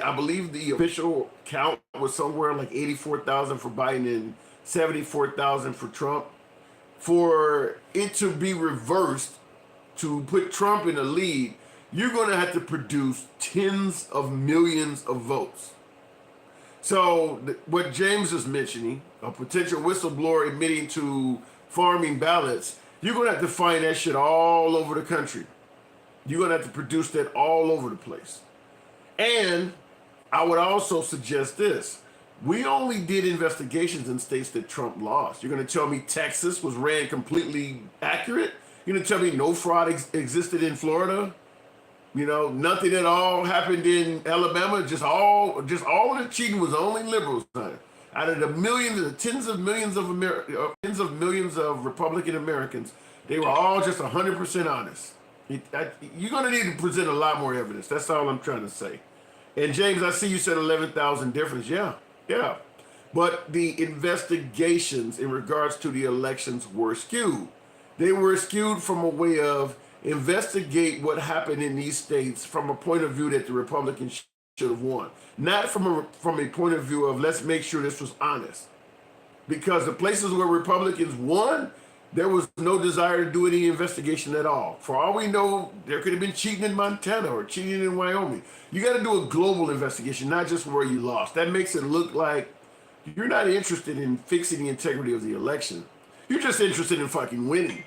I believe the official count was somewhere like 84,000 for Biden and 74,000 for Trump. For it to be reversed, to put Trump in the lead, you're going to have to produce tens of millions of votes. So what James is mentioning, a potential whistleblower admitting to farming ballots, you're going to have to find that shit all over the country. You're going to have to produce that all over the place. And I would also suggest this. We only did investigations in states that Trump lost. You're going to tell me Texas was ran completely accurate? You're going to tell me no fraud existed in Florida? Nothing at all happened in Alabama. Just all of the cheating was only liberals' time. Out of the tens of millions of Republican Americans, they were all just 100% honest. You're going to need to present a lot more evidence. That's all I'm trying to say. And James, I see you said 11,000 difference. Yeah. But the investigations in regards to the elections were skewed. They were skewed from a way of investigate what happened in these states from a point of view that the Republicans should have won. Not from a point of view of let's make sure this was honest. Because the places where Republicans won, There was no desire to do any investigation at all. For all we know, there could have been cheating in Montana or cheating in Wyoming. You got to do a global investigation, not just where you lost. That makes it look like you're not interested in fixing the integrity of the election. You're just interested in fucking winning.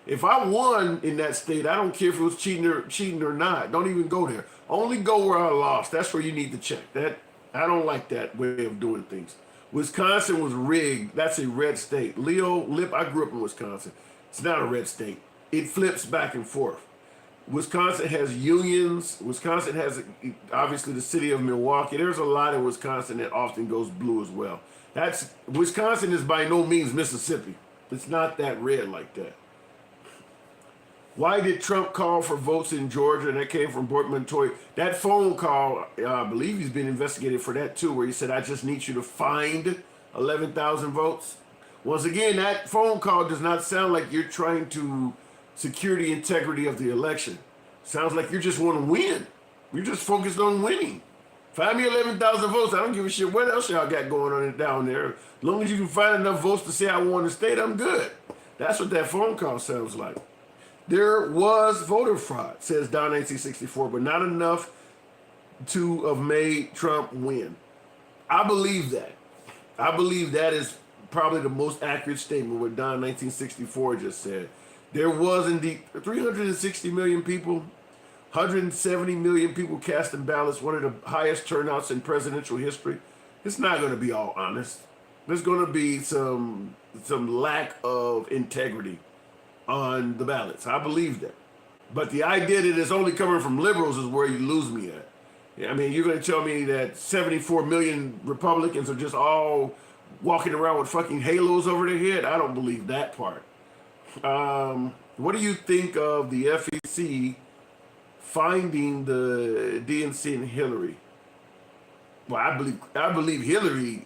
If I won in that state, I don't care if it was cheating or not. Don't even go there. Only go where I lost. That's where you need to check. That I don't like that way of doing things. Wisconsin was rigged. That's a red state. Leo Lip, I grew up in Wisconsin. It's not a red state. It flips back and forth. Wisconsin has unions. Wisconsin has obviously the city of Milwaukee. There's a lot in Wisconsin that often goes blue as well. That's Wisconsin is by no means Mississippi. It's not that red like that. Why did Trump call for votes in Georgia? And that came from Bortman Toy. That phone call, I believe he's been investigated for that too, where he said, I just need you to find 11,000 votes. Once again, that phone call does not sound like you're trying to secure the integrity of the election. Sounds like you just want to win. You're just focused on winning. Find me 11,000 votes. I don't give a shit what else y'all got going on down there. As long as you can find enough votes to say I won the state, I'm good. That's what that phone call sounds like. There was voter fraud, says Don 1964, but not enough to have made Trump win. I believe that. I believe that is probably the most accurate statement what Don 1964 just said. There was indeed 360 million people, 170 million people casting ballots, one of the highest turnouts in presidential history. It's not going to be all honest. There's going to be some lack of integrity on the ballots. I believe that. But the idea that it's only coming from liberals is where you lose me at. I mean, you're going to tell me that 74 million Republicans are just all walking around with fucking halos over their head? I don't believe that part. What do you think of the FEC finding the DNC and Hillary? Well, I believe Hillary.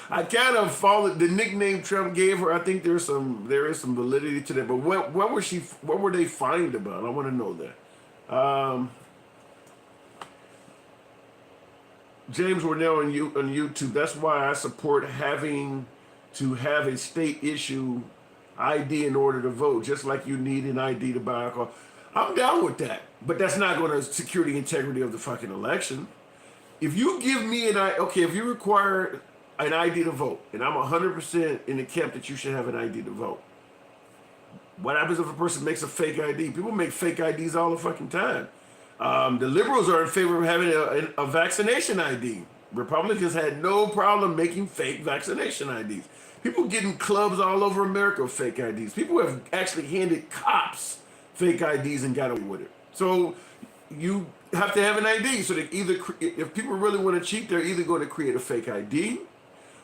I kind of followed the nickname Trump gave her. I think there is some validity to that. But what were they fined about? I want to know that. James Warnell on YouTube. That's why I support having to have a state issue ID in order to vote, just like you need an ID to buy alcohol. I'm down with that, but that's not going to secure the integrity of the fucking election. If you give me if you require an ID to vote, and I'm 100% in the camp that you should have an ID to vote. What happens if a person makes a fake ID? People make fake IDs all the fucking time. The liberals are in favor of having a vaccination ID. Republicans had no problem making fake vaccination IDs. People getting clubs all over America with fake IDs. People have actually handed cops fake IDs and got away with it. So you have to have an ID. So that either, if people really want to cheat, they're either going to create a fake ID,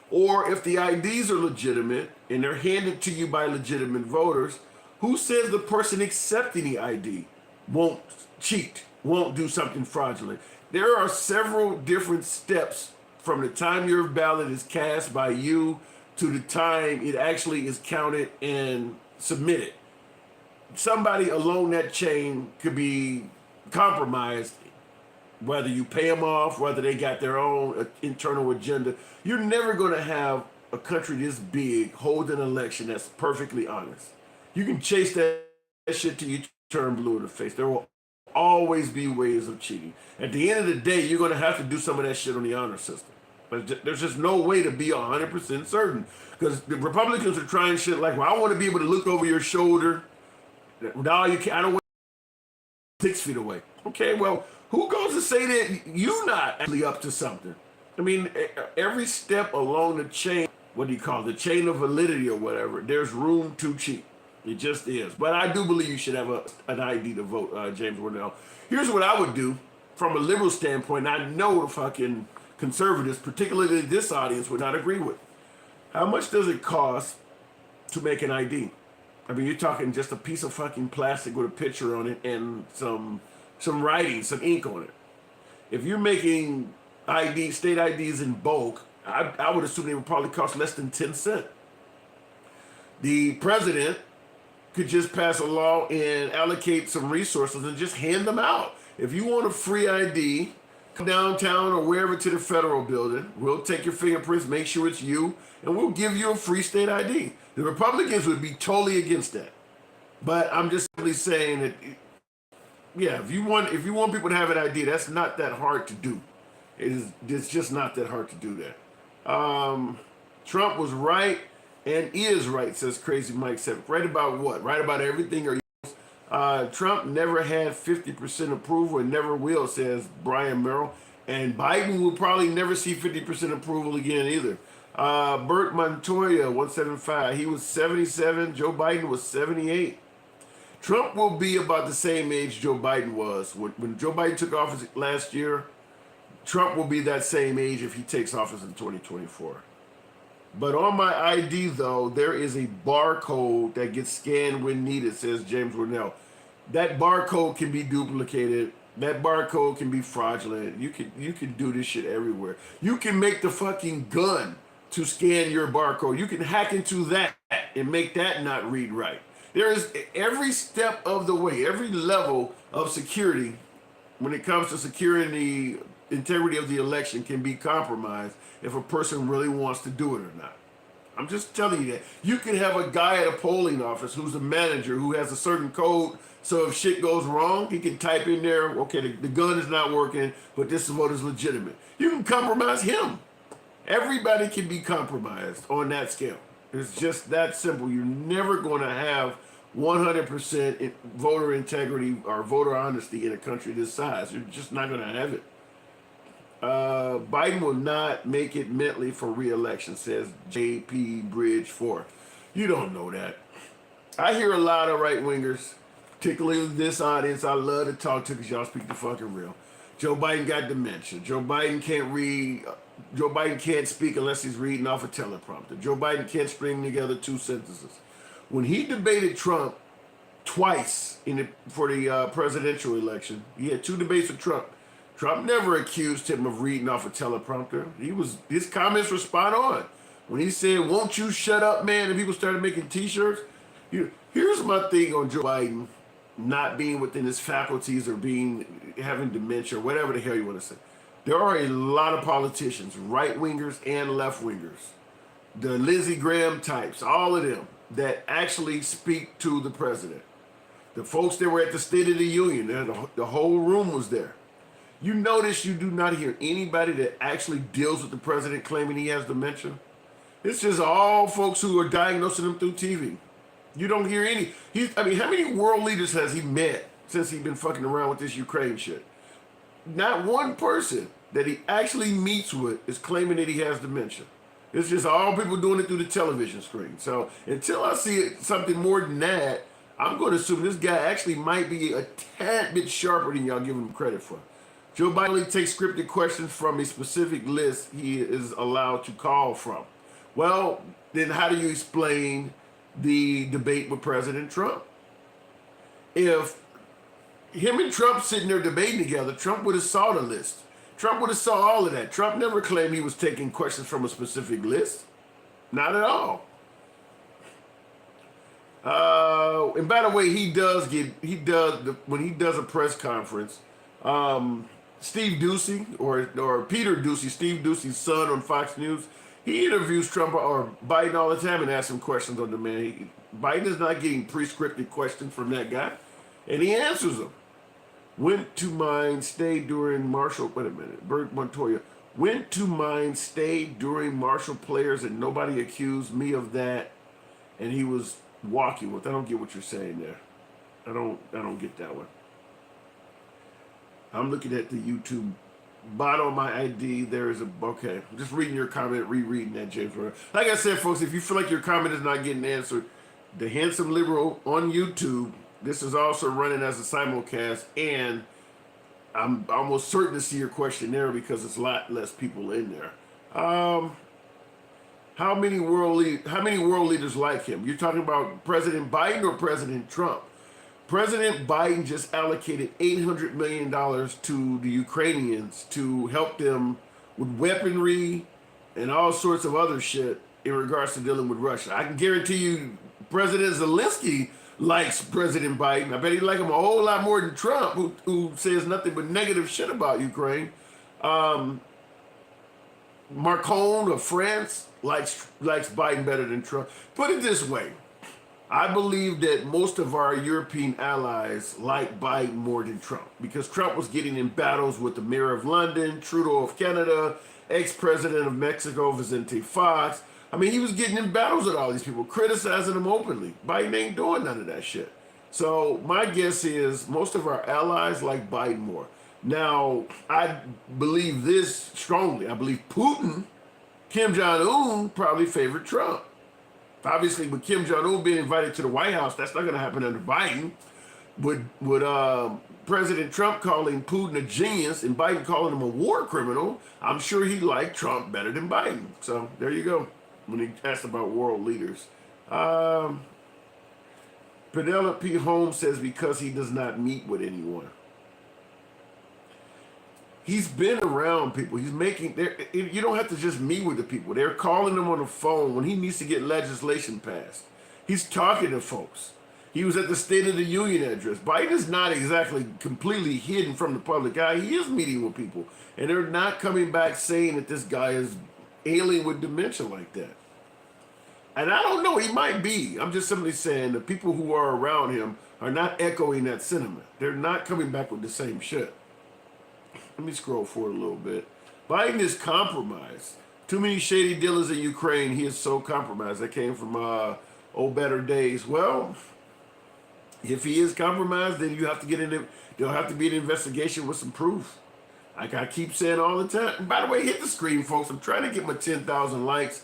or if the IDs are legitimate and they're handed to you by legitimate voters, who says the person accepting the ID won't cheat, won't do something fraudulent? There are several different steps from the time your ballot is cast by you to the time it actually is counted and submitted. Somebody along that chain could be compromised, whether you pay them off, whether they got their own internal agenda. You're never going to have a country this big hold an election that's perfectly honest. You can chase that shit till you turn blue in the face. There will always be ways of cheating. At the end of the day, you're going to have to do some of that shit on the honor system. But there's just no way to be 100% certain, because the Republicans are trying shit like, well, I want to be able to look over your shoulder. No, you can't. I don't want 6 feet away. Okay, well, who goes to say that you're not actually up to something? I mean, every step along the chain, what do you call it, the chain of validity or whatever, there's room to cheat. It just is. But I do believe you should have an ID to vote, James Warnell. Here's what I would do from a liberal standpoint. I know the fucking conservatives, particularly this audience, would not agree with. How much does it cost to make an ID? I mean, you're talking just a piece of fucking plastic with a picture on it and some writing, some ink on it. If you're making state IDs in bulk, I would assume they would probably cost less than 10 cents. The president could just pass a law and allocate some resources and just hand them out. If you want a free ID, come downtown or wherever to the federal building. We'll take your fingerprints, make sure it's you, and we'll give you a free state ID. The Republicans would be totally against that. But I'm just simply saying that, yeah, if you want people to have an ID, that's not that hard to do. It's just not that hard to do that. Trump was right and is right, says Crazy Mike 7. Right about what? Right about everything? Or Trump never had 50% approval and never will, says Brian Merrill. And Biden will probably never see 50% approval again either. Bert Montoya, 175. He was 77. Joe Biden was 78. Trump will be about the same age Joe Biden was. When Joe Biden took office last year, Trump will be that same age if he takes office in 2024. But on my ID, though, there is a barcode that gets scanned when needed, says James Wernell. That barcode can be duplicated. That barcode can be fraudulent. You can do this shit everywhere. You can make the fucking gun to scan your barcode. You can hack into that and make that not read right. There is every step of the way, every level of security when it comes to securing the integrity of the election can be compromised if a person really wants to do it or not. I'm just telling you that. You can have a guy at a polling office who's a manager who has a certain code, so if shit goes wrong, he can type in there, okay, the gun is not working, but this vote is legitimate. You can compromise him. Everybody can be compromised on that scale. It's just that simple. You're never going to have 100% voter integrity or voter honesty in a country this size. You're just not going to have it. Biden will not make it mentally for re-election, says JP Bridge 4. You don't know that. I hear a lot of right-wingers, particularly this audience I love to talk to because y'all speak the fucking real. Joe Biden got dementia. Joe Biden can't read. Joe Biden can't speak unless he's reading off a teleprompter. Joe Biden can't string together two sentences. When he debated Trump twice for the presidential election, he had two debates with Trump. Trump never accused him of reading off a teleprompter. His comments were spot on. When he said, "Won't you shut up, man?" and people started making t-shirts. Here's my thing on Joe Biden not being within his faculties or having dementia, or whatever the hell you want to say. There are a lot of politicians, right-wingers and left-wingers, the Lindsey Graham types, all of them, that actually speak to the president. The folks that were at the State of the Union, the whole room was there. You notice you do not hear anybody that actually deals with the president claiming he has dementia. It's just all folks who are diagnosing him through TV. You don't hear any. How many world leaders has he met since he's been fucking around with this Ukraine shit? Not one person that he actually meets with is claiming that he has dementia. It's just all people doing it through the television screen. So until I see something more than that, I'm going to assume this guy actually might be a tad bit sharper than y'all give him credit for. Joe Biden only takes scripted questions from a specific list he is allowed to call from. Well, then how do you explain the debate with President Trump? If him and Trump sitting there debating together, Trump would have saw the list. Trump would have saw all of that. Trump never claimed he was taking questions from a specific list. Not at all. And by the way, when he does a press conference, Steve Doocy or Peter Doocy, Steve Doocy's son on Fox News, he interviews Trump or Biden all the time and asks him questions on demand. Biden is not getting pre-scripted questions from that guy, and he answers them. Went to mine, stayed during Marshall. Wait a minute, Bert Montoya. Went to mine, stayed during Marshall players, and nobody accused me of that. And he was walking with. I don't get what you're saying there. I don't get that one. I'm looking at the YouTube bot on my ID. There is okay. I'm just reading your comment, rereading that, James. Like I said, folks, if you feel like your comment is not getting answered, the Handsome Liberal on YouTube. This is also running as a simulcast, and I'm almost certain to see your question there because it's a lot less people in there. How many world leaders like him? You're talking about President Biden or President Trump? President Biden just allocated $800 million to the Ukrainians to help them with weaponry and all sorts of other shit in regards to dealing with Russia. I can guarantee you President Zelensky likes President Biden. I bet he like him a whole lot more than Trump, who says nothing but negative shit about Ukraine. Macron of France likes Biden better than Trump. Put it this way. I believe that most of our European allies like Biden more than Trump because Trump was getting in battles with the mayor of London, Trudeau of Canada, ex-president of Mexico, Vicente Fox. I mean, he was getting in battles with all these people, criticizing them openly. Biden ain't doing none of that shit. So my guess is most of our allies like Biden more. Now, I believe this strongly. I believe Putin, Kim Jong-un probably favored Trump. Obviously, with Kim Jong-un being invited to the White House, that's not going to happen under Biden. With President Trump calling Putin a genius and Biden calling him a war criminal, I'm sure he liked Trump better than Biden. So there you go. When he asked about world leaders. Penelope Holmes says because he does not meet with anyone. He's been around people. He's making, you don't have to just meet with the people. They're calling him on the phone when he needs to get legislation passed. He's talking to folks. He was at the State of the Union address. Biden is not exactly completely hidden from the public eye. He is meeting with people. And they're not coming back saying that this guy is alien with dementia like that. And I don't know, he might be. I'm just simply saying the people who are around him are not echoing that sentiment. They're not coming back with the same shit. Let me scroll forward a little bit. Biden is compromised. Too many shady dealers in Ukraine. He is so compromised. That came from old better days. Well, if he is compromised, then you have to get in. There'll have to be an investigation with some proof. Like I keep saying all the time. And by the way, hit the screen, folks. I'm trying to get my 10,000 likes.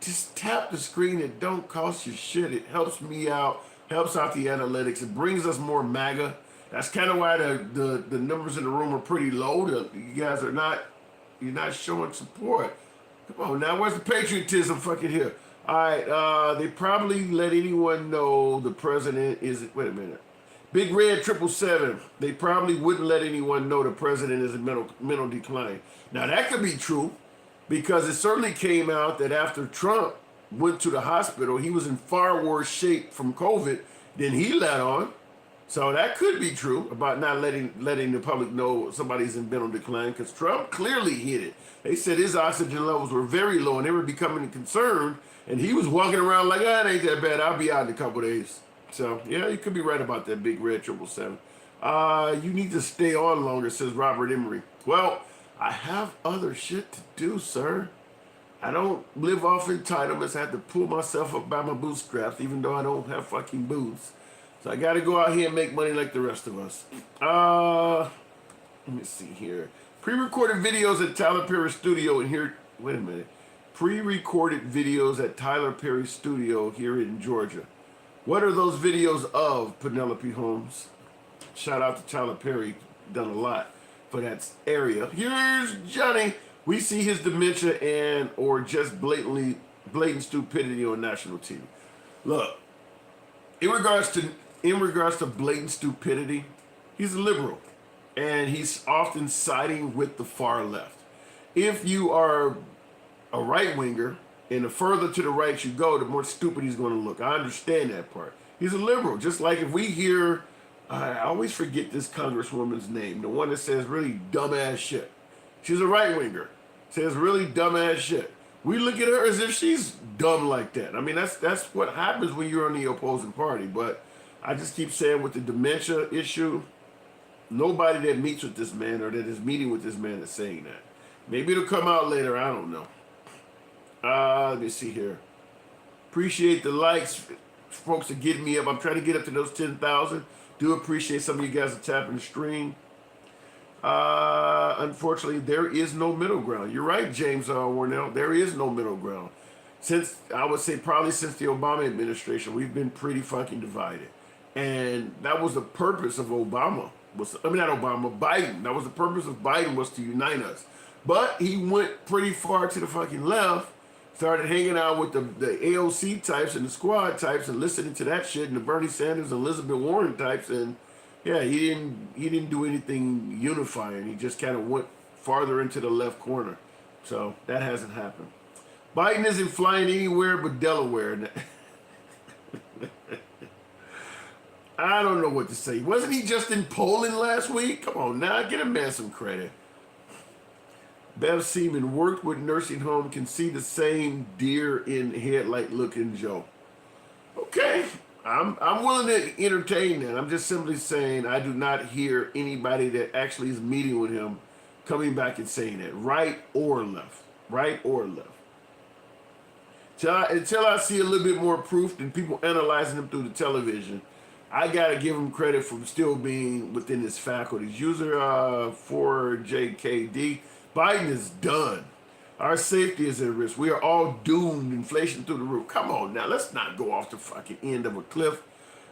Just tap the screen. It don't cost you shit. It helps me out. Helps out the analytics. It brings us more MAGA. That's kind of why the numbers in the room are pretty low. You guys are you're not showing support. Come on now, where's the patriotism fucking here? All right, they probably let anyone know the president is, wait a minute. Big Red 777, they probably wouldn't let anyone know the president is in mental decline. Now that could be true because it certainly came out that after Trump went to the hospital, he was in far worse shape from COVID than he let on. So that could be true about not letting the public know somebody's in mental decline because Trump clearly hit it. They said his oxygen levels were very low and they were becoming concerned. And he was walking around like, it ain't that bad. I'll be out in a couple of days. So, yeah, you could be right about that, Big Red 777. You need to stay on longer, says Robert Emery. Well, I have other shit to do, sir. I don't live off entitlements. I have to pull myself up by my bootstraps, even though I don't have fucking boots. So I got to go out here and make money like the rest of us. Let me see here. Pre-recorded videos at Tyler Perry Studio and here. Wait a minute. Pre-recorded videos at Tyler Perry Studio here in Georgia. What are those videos of, Penelope Holmes? Shout out to Tyler Perry. Done a lot for that area. Here's Johnny. We see his dementia and or just blatant stupidity on national TV. Look, in regards to blatant stupidity, he's a liberal, and he's often siding with the far left. If you are a right-winger, and the further to the right you go, the more stupid he's going to look. I understand that part. He's a liberal. Just like if we hear, I always forget this congresswoman's name, the one that says really dumbass shit. She's a right-winger, says really dumbass shit. We look at her as if she's dumb like that. I mean, that's what happens when you're on the opposing party. But I just keep saying with the dementia issue, nobody that meets with this man or that is meeting with this man is saying that. Maybe it'll come out later. I don't know. Let me see here. Appreciate the likes. Folks are getting me up. I'm trying to get up to those 10,000. Do appreciate some of you guys are tapping the stream. Unfortunately, there is no middle ground. You're right, James Warnell. There is no middle ground. I would say probably since the Obama administration, we've been pretty fucking divided. And that was the purpose of Biden. That was the purpose of Biden, was to unite us. But he went pretty far to the fucking left, started hanging out with the AOC types and the squad types and listening to that shit and the Bernie Sanders and Elizabeth Warren types. And yeah, he didn't do anything unifying. He just kind of went farther into the left corner. So that hasn't happened. Biden isn't flying anywhere but Delaware. I don't know what to say. Wasn't he just in Poland last week? Come on now, get a man some credit. Bev Seaman worked with nursing home, can see the same deer in headlight looking Joe. Okay, I'm willing to entertain that. I'm just simply saying I do not hear anybody that actually is meeting with him coming back and saying that, right or left, right or left. Until I see a little bit more proof than people analyzing him through the television, I gotta give him credit for still being within his faculties. User 4JKD, Biden is done. Our safety is at risk. We are all doomed. Inflation through the roof. Come on now, let's not go off the fucking end of a cliff.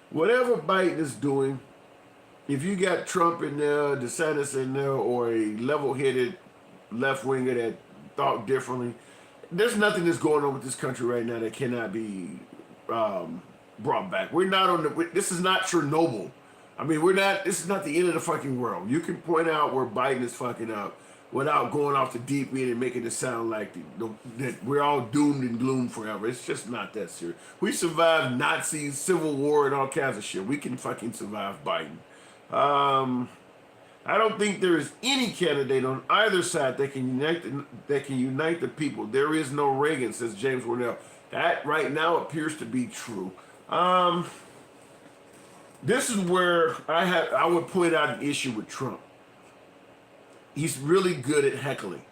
Whatever Biden is doing, if you got Trump in there, DeSantis in there, or a level-headed left winger that thought differently, there's nothing that's going on with this country right now that cannot be brought back. We're not on the. This is not Chernobyl. I mean, we're not. This is not the end of the fucking world. You can point out where Biden is fucking up without going off the deep end and making it sound like that we're all doomed and gloom forever. It's just not that serious. We survived Nazis, Civil War, and all kinds of shit. We can fucking survive Biden. I don't think there is any candidate on either side that can unite the people. There is no Reagan, says James Warnell. That right now appears to be true. This is where I would point out an issue with Trump. He's really good at heckling.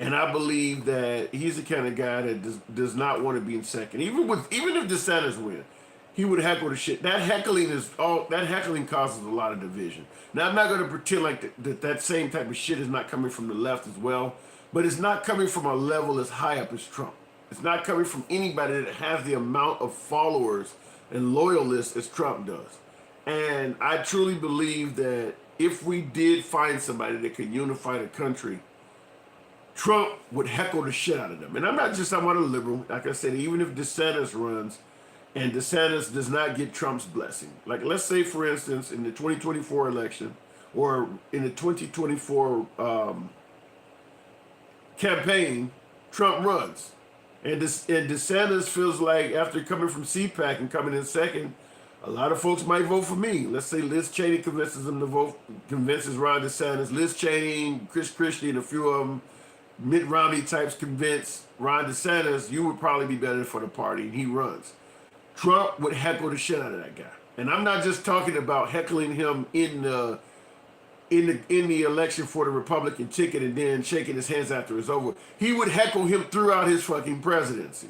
And I believe that he's the kind of guy that does not want to be in second. Even if DeSantis win, he would heckle the shit. That heckling causes a lot of division. Now I'm not going to pretend like that same type of shit is not coming from the left as well, but it's not coming from a level as high up as Trump. It's not coming from anybody that has the amount of followers and loyalists as Trump does. And I truly believe that if we did find somebody that could unify the country, Trump would heckle the shit out of them. And I'm not a liberal. Like I said, even if DeSantis runs and DeSantis does not get Trump's blessing, like let's say, for instance, in the 2024 election or in the 2024 campaign, Trump runs. And DeSantis feels like after coming from CPAC and coming in second, a lot of folks might vote for me. Let's say Liz Cheney convinces them to vote, convinces Ron DeSantis. Liz Cheney, Chris Christie, and a few of them, Mitt Romney types convince Ron DeSantis, you would probably be better for the party, and he runs. Trump would heckle the shit out of that guy. And I'm not just talking about heckling him in the election for the Republican ticket and then shaking his hands after it's over. He would heckle him throughout his fucking presidency.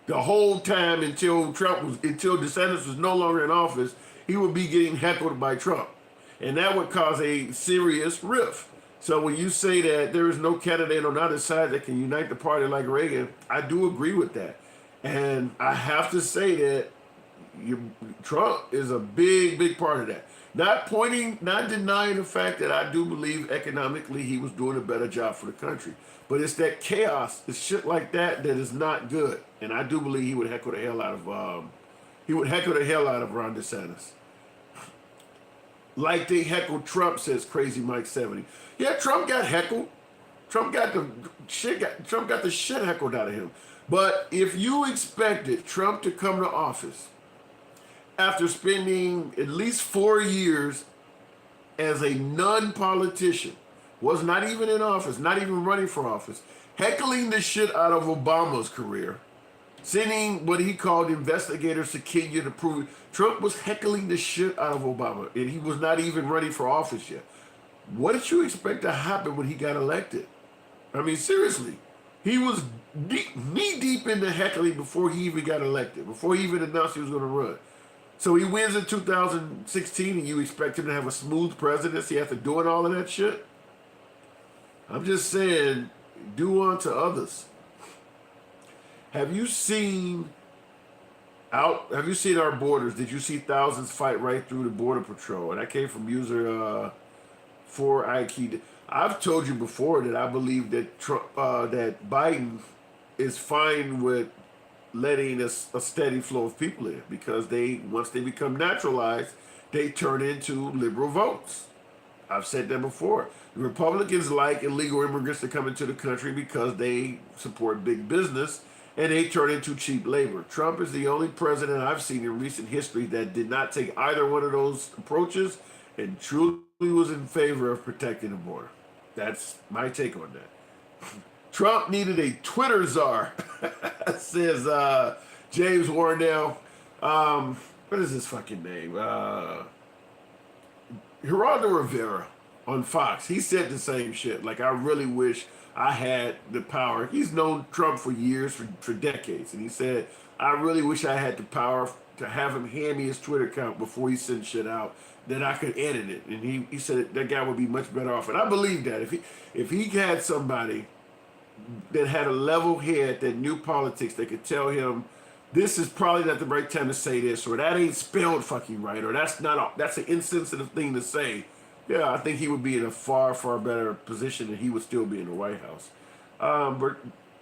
The whole time until DeSantis was no longer in office, he would be getting heckled by Trump. And that would cause a serious rift. So when you say that there is no candidate on either side that can unite the party like Reagan, I do agree with that. And I have to say that Trump is a big, big part of that. Not denying the fact that I do believe economically he was doing a better job for the country. But it's that chaos, it's shit like that is not good. And I do believe he would heckle the hell out of Ron DeSantis. Like they heckled Trump, says Crazy Mike 70. Yeah, Trump got heckled. Trump got the shit heckled out of him. But if you expected Trump to come to office after spending at least 4 years as a non-politician, was not even in office, not even running for office, heckling the shit out of Obama's career, sending what he called investigators to Kenya to prove it. Trump was heckling the shit out of Obama, and he was not even running for office yet. What did you expect to happen when he got elected? I mean, seriously. He was knee deep in the heckling before he even got elected, before he even announced he was going to run. So he wins in 2016, and you expect him to have a smooth presidency after doing all of that shit? I'm just saying, do unto others. Have you seen our borders? Did you see thousands fight right through the border patrol? And that came from user 4IQ. I've told you before that I believe that that Biden is fine with letting a steady flow of people in, because once they become naturalized, they turn into liberal votes. I've said that before. The Republicans like illegal immigrants to come into the country because they support big business and they turn into cheap labor. Trump is the only president I've seen in recent history that did not take either one of those approaches and truly was in favor of protecting the border. That's my take on that. Trump needed a Twitter czar, says James Warnell. What is his fucking name? Geraldo Rivera on Fox. He said the same shit. Like, I really wish I had the power. He's known Trump for years, for decades. And he said, I really wish I had the power to have him hand me his Twitter account before he sent shit out, that I could edit it. And he said that guy would be much better off. And I believe that. If he had somebody that had a level head that knew politics, that could tell him this is probably not the right time to say this, or that ain't spelled fucking right, or that's an insensitive thing to say. Yeah, I think he would be in a far, far better position, and he would still be in the White House.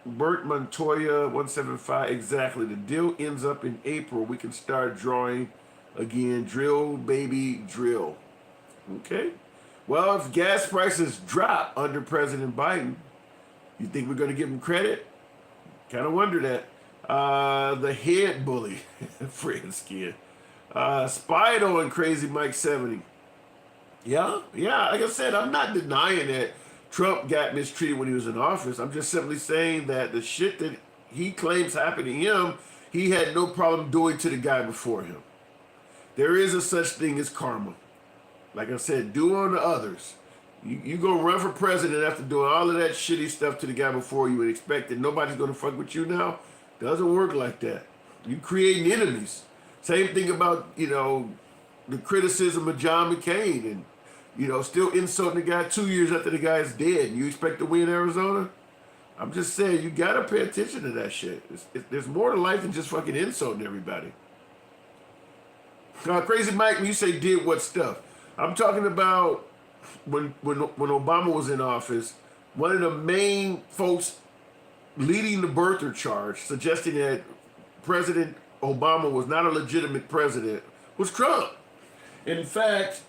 Bert Montoya 175, exactly. The deal ends up in April. We can start drawing again. Drill, baby, drill. Okay. Well, if gas prices drop under President Biden, you think we're going to give him credit? Kind of wonder that. The head bully, Fred Skin. Spied on Crazy Mike 70. Yeah. Like I said, I'm not denying that Trump got mistreated when he was in office. I'm just simply saying that the shit that he claims happened to him, he had no problem doing to the guy before him. There is a such thing as karma. Like I said, do unto others. You go run for president after doing all of that shitty stuff to the guy before you and expect that nobody's going to fuck with you now? Doesn't work like that. You create enemies. Same thing about, the criticism of John McCain and, still insulting the guy 2 years after the guy's dead. And you expect to win Arizona? I'm just saying, you got to pay attention to that shit. There's more to life than just fucking insulting everybody. Crazy Mike, when you say did what stuff? I'm talking about when Obama was in office, one of the main folks leading the birther charge, suggesting that President Obama was not a legitimate president, was Trump. In fact,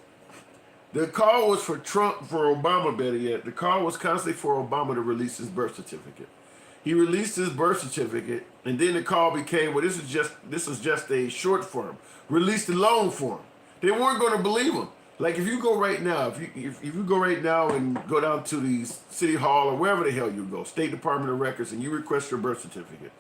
the call was for Obama, better yet, the call was constantly for Obama to release his birth certificate. He released his birth certificate, and then the call became, well, this is just a short form. Release the long form. They weren't going to believe him. Like, if you go right now, if you go right now and go down to the city hall or wherever the hell you go, State Department of Records, and you request your birth certificate,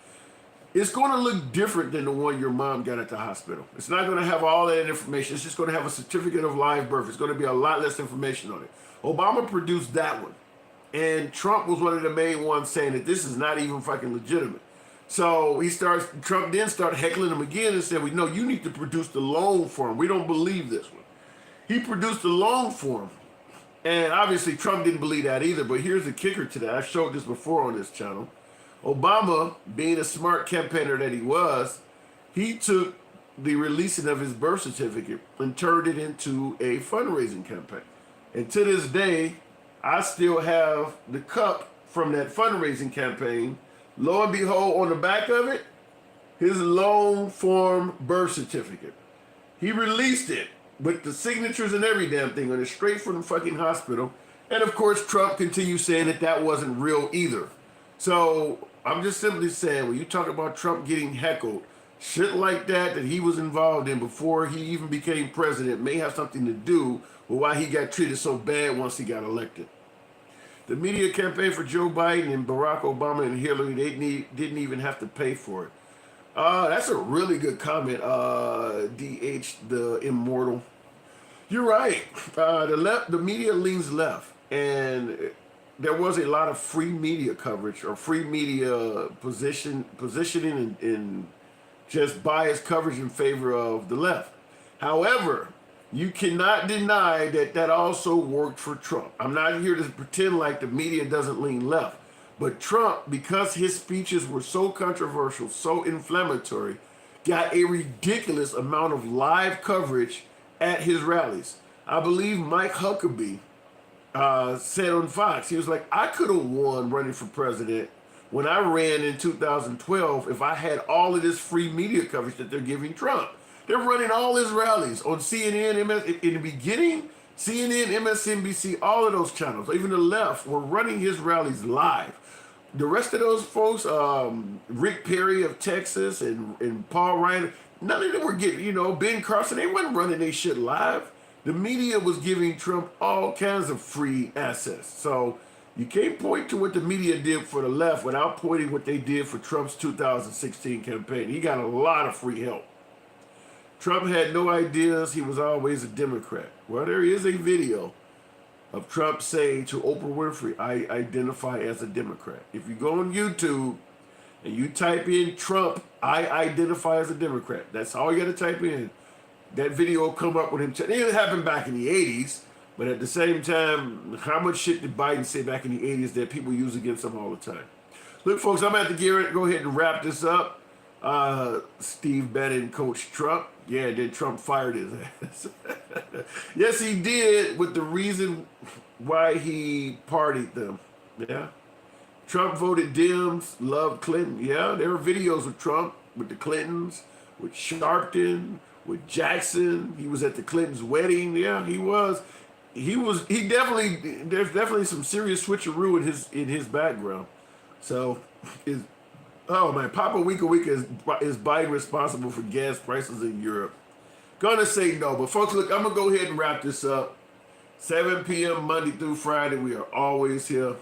it's going to look different than the one your mom got at the hospital. It's not going to have all that information. It's just going to have a certificate of live birth. It's going to be a lot less information on it. Obama produced that one. And Trump was one of the main ones saying that this is not even fucking legitimate. So Trump then started heckling him again and said, no, you need to produce the long form. We don't believe this one. He produced the long form. And obviously Trump didn't believe that either, but here's the kicker to that. I've showed this before on this channel. Obama, being a smart campaigner that he was, he took the releasing of his birth certificate and turned it into a fundraising campaign. And to this day, I still have the cup from that fundraising campaign. Lo and behold, on the back of it, his long form birth certificate. He released it with the signatures and every damn thing on it, straight from the fucking hospital. And of course, Trump continued saying that wasn't real either. So I'm just simply saying, when you talk about Trump getting heckled, shit like that he was involved in before he even became president may have something to do with why he got treated so bad once he got elected. The media campaign for Joe Biden and Barack Obama and Hillary, they didn't even have to pay for it. That's a really good comment, DH the Immortal. You're right. The media leans left, and there was a lot of free media coverage or free media positioning and just biased coverage in favor of the left. However, you cannot deny that also worked for Trump. I'm not here to pretend like the media doesn't lean left. But Trump, because his speeches were so controversial, so inflammatory, got a ridiculous amount of live coverage at his rallies. I believe Mike Huckabee said on Fox, he was like, I could have won running for president when I ran in 2012 if I had all of this free media coverage that they're giving Trump. They're running all his rallies on CNN, in the beginning, CNN, MSNBC, all of those channels, even the left, were running his rallies live. The rest of those folks, Rick Perry of Texas and Paul Ryan, none of them were getting, Ben Carson, they weren't running their shit live. The media was giving Trump all kinds of free access. So You can't point to what the media did for the left without pointing what they did for Trump's 2016 campaign. He got a lot of free help. Trump had no ideas. He was always a Democrat. Well, there is a video of Trump saying to Oprah Winfrey, I identify as a Democrat. If you go on YouTube and you type in Trump, I identify as a Democrat. That's all you got to type in. That video will come up with him. It happened back in the 80s, but at the same time, how much shit did Biden say back in the 80s that people use against him all the time? Look, folks, I'm at the gear. Go ahead and wrap this up. Steve Bannon coached Trump. Yeah, then Trump fired his ass. Yes, he did, with the reason why he partied them. Yeah. Trump voted Dems, loved Clinton. Yeah, there were videos with Trump, with the Clintons, with Sharpton, with Jackson. He was at the Clintons' wedding. Yeah, he was. He definitely. There's definitely some serious switcheroo in his background. So, oh man, Papa Wika Wika is Biden responsible for gas prices in Europe? Gonna say no, but folks, look, I'm gonna go ahead and wrap this up. 7 p.m. Monday through Friday, we are always here.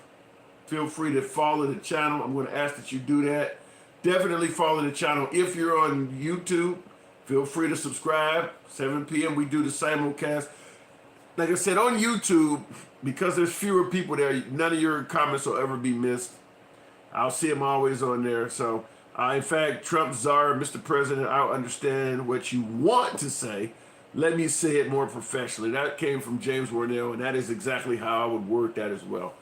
Feel free to follow the channel. I'm gonna ask that you do that. Definitely follow the channel. If you're on YouTube, feel free to subscribe. 7 p.m. we do the simulcast. Like I said, on YouTube, because there's fewer people there, none of your comments will ever be missed. I'll see them always on there. So, in fact, Trump czar, Mr. President, I'll understand what you want to say. Let me say it more professionally. That came from James Warnell, and that is exactly how I would word that as well.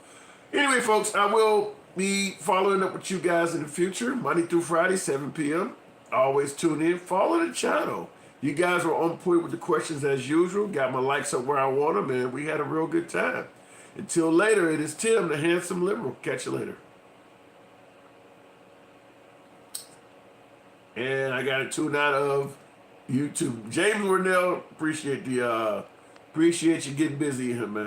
Anyway, folks, I will be following up with you guys in the future, Monday through Friday, 7 p.m. Always tune in. Follow the channel. You guys were on point with the questions as usual. Got my likes up where I want them, and we had a real good time. Until later, it is Tim, the handsome liberal. Catch you later. And I got to tune out of YouTube. James Warnell, appreciate you getting busy here, man.